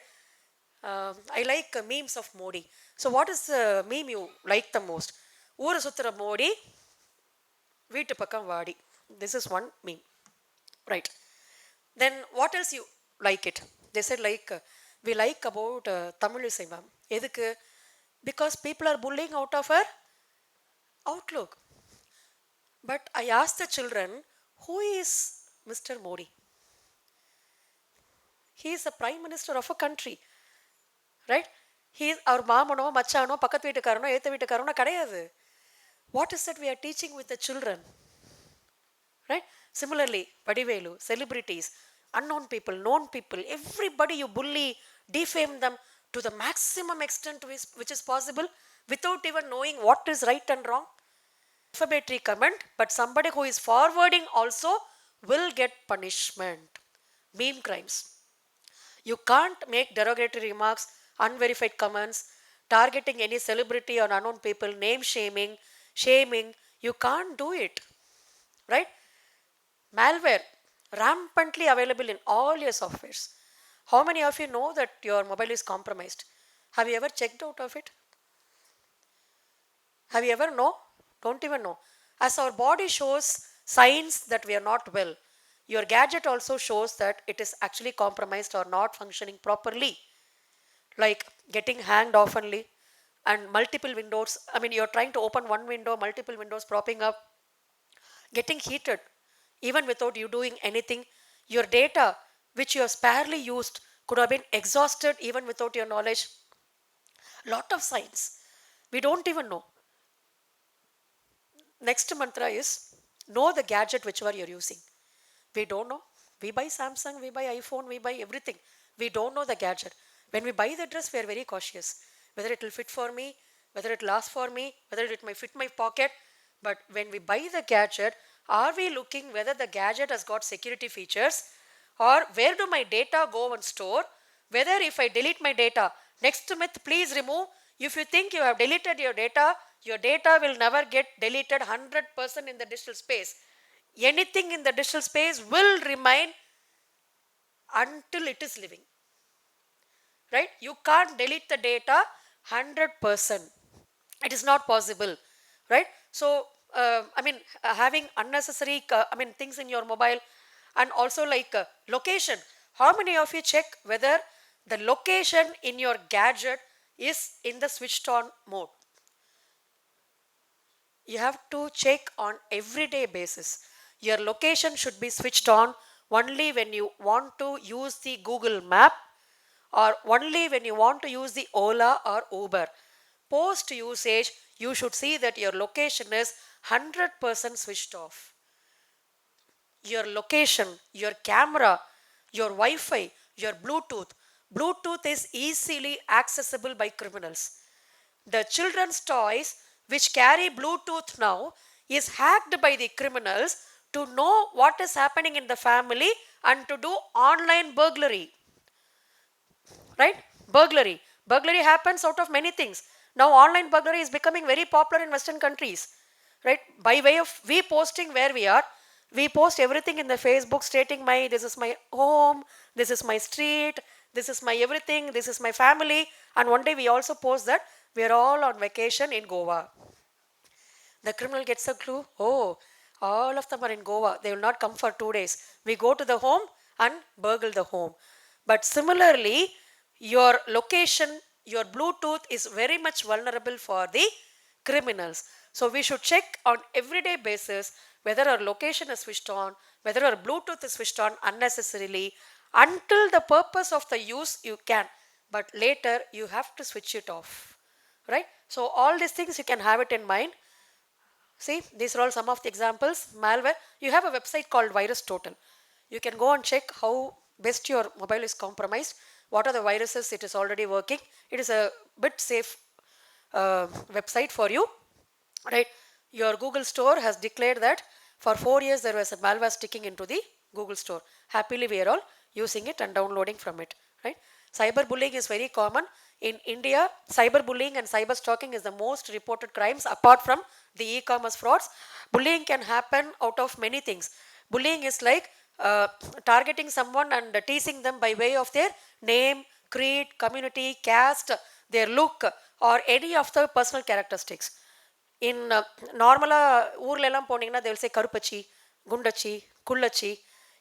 I like memes of Modi. So what is the meme you like the most? ஊரை சுத்துற மோடி, வீட்டு பக்கம் வாடி. This is one meme. Right. Then what else you like it? They said like, we like about Tamil Isai ma'am. எதுக்கு? Because people are bullying out of her outlook. But I asked the children, who is Mr. Modi? He is the prime minister of a country. Right? He is our மாமனோ மச்சானோ பக்கத்து வீட்டுக்காரனோ ஏத்த வீட்டுக்காரனோ கிடையாது. What is that we are teaching with the children? Right? Similarly, Vadivelu, celebrities, unknown people, known people, everybody you bully, defame them to the maximum extent which is possible without even knowing what is right and wrong. Defamatory comment, but somebody who is forwarding also will get punishment. Meme crimes. You can't make derogatory remarks, unverified comments, targeting any celebrity or unknown people, name shaming. You can't do it, right? Malware, rampantly available in all your softwares. How many of you know that your mobile is compromised? Have you ever checked out of it? Have you ever know? Don't even know. As our body shows signs that we are not well, your gadget also shows that it is actually compromised or not functioning properly, like getting hanged oftenly and multiple windows. I mean, you're trying to open one window, multiple windows propping up, getting heated even without you doing anything. Your data, which you have sparely used, could have been exhausted even without your knowledge. Lot of signs. We don't even know. Next mantra is know the gadget whichever you're using. We don't know. We buy Samsung, we buy iPhone, we buy everything. We don't know the gadget. When we buy the dress, we are very cautious. Whether it will fit for me, whether it lasts for me, whether it might fit my pocket. But when we buy the gadget, are we looking whether the gadget has got security features or where do my data go and store? Whether if I delete my data, next myth, please remove. If you think you have deleted your data will never get deleted 100% in the digital space. Anything in the digital space will remain until it is living, right? You can't delete the data 100%. It is not possible, right? So I mean, having unnecessary I mean things in your mobile, and also like location. How many of you check whether the location in your gadget is in the switched on mode? You have to check on everyday basis. Your location should be switched on only when you want to use the Google map, or only when you want to use the Ola or Uber. Post usage, you should see that your location is 100% switched off. Your location, your camera, your Wi-Fi, your Bluetooth. Bluetooth is easily accessible by criminals. The children's toys which carry Bluetooth now is hacked by the criminals to know what is happening in the family and to do online burglary. Right? Burglary. Burglary happens out of many things. Now online burglary is becoming very popular in Western countries. Right? By way of we posting where we are, we post everything in the Facebook stating this is my home, this is my street, this is my everything, this is my family. And one day we also post that we are all on vacation in Goa. The criminal gets a clue. Oh, all of them are in Goa. They will not come for 2 days. We go to the home and burgle the home. But similarly, your location, your Bluetooth is very much vulnerable for the criminals. So we should check on everyday basis whether our location is switched on, whether our Bluetooth is switched on unnecessarily. Until the purpose of the use you can, but later you have to switch it off. Right? So all these things you can have it in mind. See, these are all some of the examples. Malware. You have a website called Virus Total. You can go and check how best your mobile is compromised. What are the viruses it is already working. It is a bit safe website for you. Right? Your Google Store has declared that for 4 years there was a malware sticking into the Google Store. Happily we are all using it and downloading from it. Right? Cyberbullying is very common. In India, cyberbullying and cyber stalking is the most reported crimes apart from the e-commerce frauds. Bullying can happen out of many things. Bullying is like targeting someone and teasing them by way of their name, creed, community, caste, their look, or any of the personal characteristics. In normala ஊர்ல எல்லாம் போனீங்கன்னா they will say கருப்பச்சி, குண்டச்சி, குள்ளச்சி.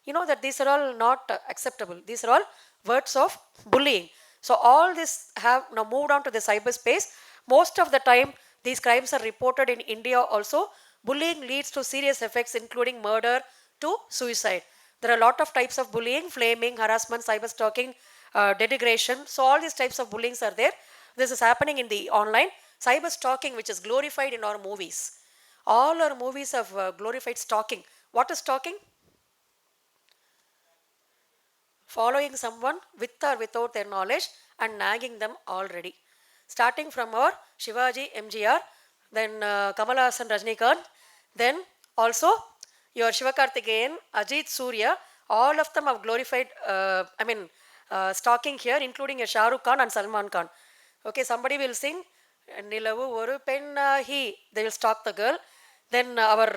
You know that these are all not acceptable. These are all words of bullying. So all this have now moved on to the cyberspace. Most of the time these crimes are reported in India also. Bullying leads to serious effects including murder to suicide. There are a lot of types of bullying: flaming, harassment, cyber stalking, denigration. So all these types of bullying are there. This is happening in the online. Cyber stalking, which is glorified in our movies. All our movies have glorified stalking. What is stalking? Following someone with or without their knowledge and nagging them already. Starting from our Shivaji, MGR, then Kamal Haasan, Rajnikant, then also your Shivakarthikeyan, Ajit, Surya, all of them have glorified, stalking here, including a Shah Rukh Khan and Salman Khan. Okay, somebody will sing Nilavu Oru Pennahi. They will stalk the girl. Then our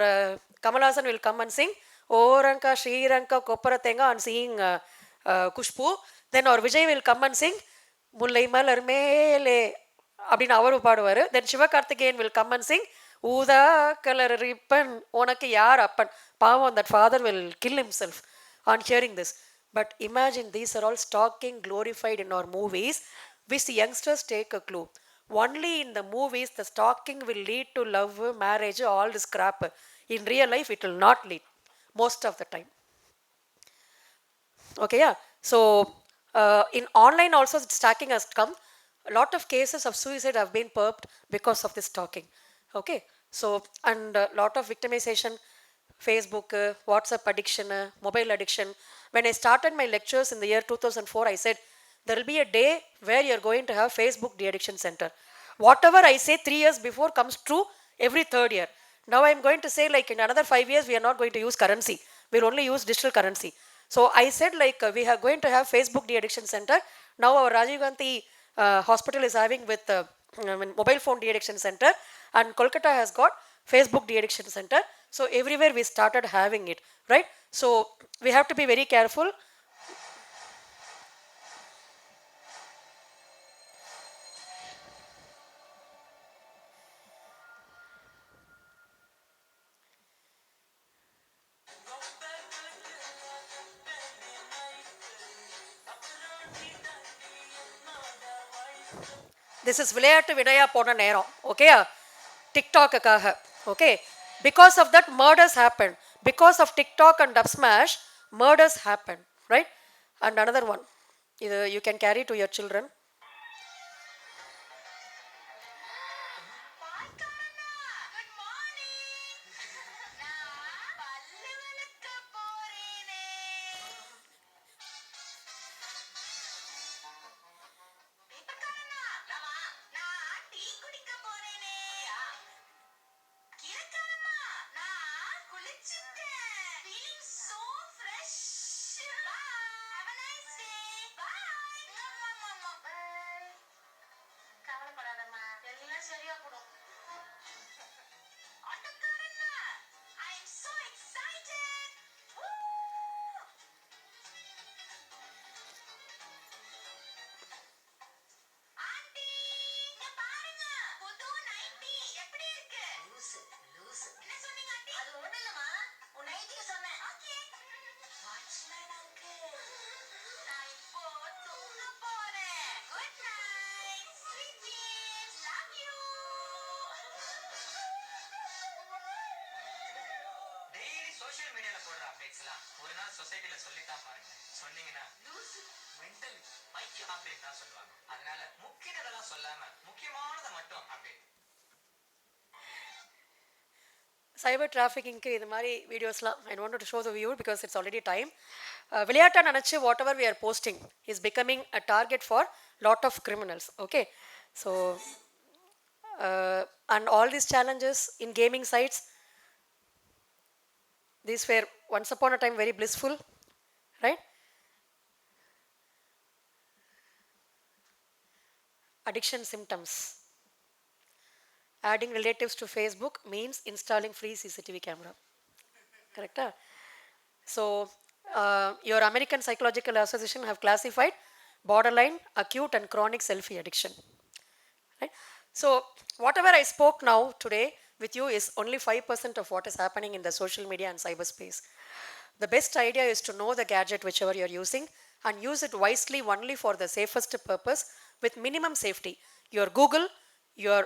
Kamal Haasan will come and sing Oranka, Shriranka, Kopparatenga and singing Kushpu. Then our Vijay will come and sing Mullai Malar Mele. அப்படின்னு அவரு பாடுவார். Then Sivakarthikeyan will come and sing ஊதா colour ribbon உனக்கு யார் அப்பன். பாவம் that father will kill himself on hearing this. But imagine these are all stalking glorified in our movies, which the youngsters take a clue. Only in the movies the stalking will lead to love, marriage, all this crap. In real life it will not lead most of the time. Okay, yeah. So in online also stalking has come. A lot of cases of suicide have been perped because of this stalking. Okay, so and a lot of victimization, Facebook, WhatsApp addiction, mobile addiction. When I started my lectures in the year 2004, I said there will be a day where you are going to have Facebook de-addiction center. Whatever I say 3 years before comes true every third year. Now I am going to say like in another 5 years we are not going to use currency. We will only use digital currency. So I said like we are going to have Facebook de-addiction center. Now our Rajiv Gandhi hospital is having with mobile phone de-addiction center, and Kolkata has got Facebook de-addiction center. So everywhere we started having it, right? So we have to be very careful. This is விளையாட்டு விடையா போன நேரம். Okay, TikTok-க்காக. Okay, because of that murders happen. Because of TikTok and Dub Smash, murders happen, right? And another one, you can carry to your children. Social மீடியால போடுற அப்டேட்ஸ்லாம் ஒரு நாள் சொசைட்டில சொல்லித்தான் பாருங்க. சொன்னீங்கன்னா மென்டல் பைத்தியம் அப்படின்னு தான் சொல்லுவாங்க. அதனால முக்கியதெல்லாம் சொல்லாம முக்கியமானதை மட்டும் அப்டேட். சைபர் டிராஃபிக்கிங்க்கு இது மாதிரி வீடியோஸ்லாம் I want to show the view because it's already time. விளையாட்டை நினச்சி whatever we are posting is becoming a target for lot of criminals. Okay, so and all these challenges in gaming sites, these were once upon a time very blissful, right? Addiction symptoms. Adding relatives to Facebook means installing free CCTV camera. Correct? So your American Psychological Association have classified borderline, acute and chronic selfie addiction. Right? So whatever I spoke now today with you is only 5% of what is happening in the social media and cyberspace. The best idea is to know the gadget whichever you are using and use it wisely only for the safest purpose with minimum safety. Your Google, your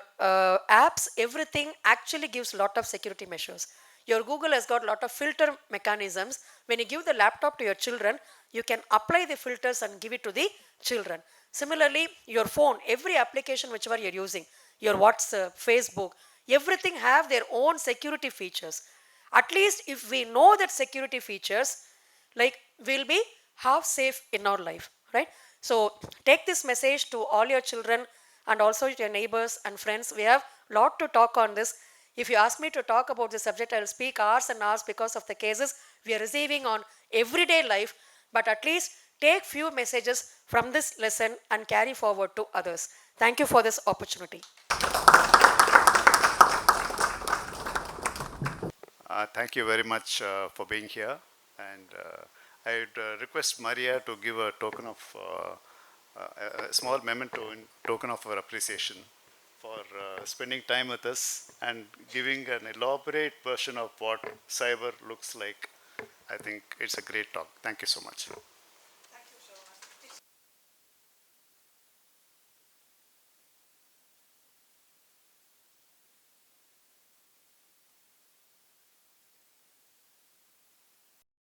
apps, everything actually gives a lot of security measures. Your Google has got a lot of filter mechanisms. When you give the laptop to your children, you can apply the filters and give it to the children. Similarly, your phone, every application whichever you're using, your WhatsApp, Facebook, everything have their own security features. At least if we know that security features, like we'll be half safe in our life, right? So take this message to all your children and also to your neighbors and friends. We have a lot to talk on this. If you ask me to talk about this subject, I will speak hours and hours because of the cases we are receiving on everyday life. But at least take few messages from this lesson and carry forward to others. Thank you for this opportunity. Thank you very much for being here. And I would request Maria to give a token of a small memento in token of our appreciation for spending time with us and giving an elaborate version of what cyber looks like. I think it's a great talk. Thank you so much.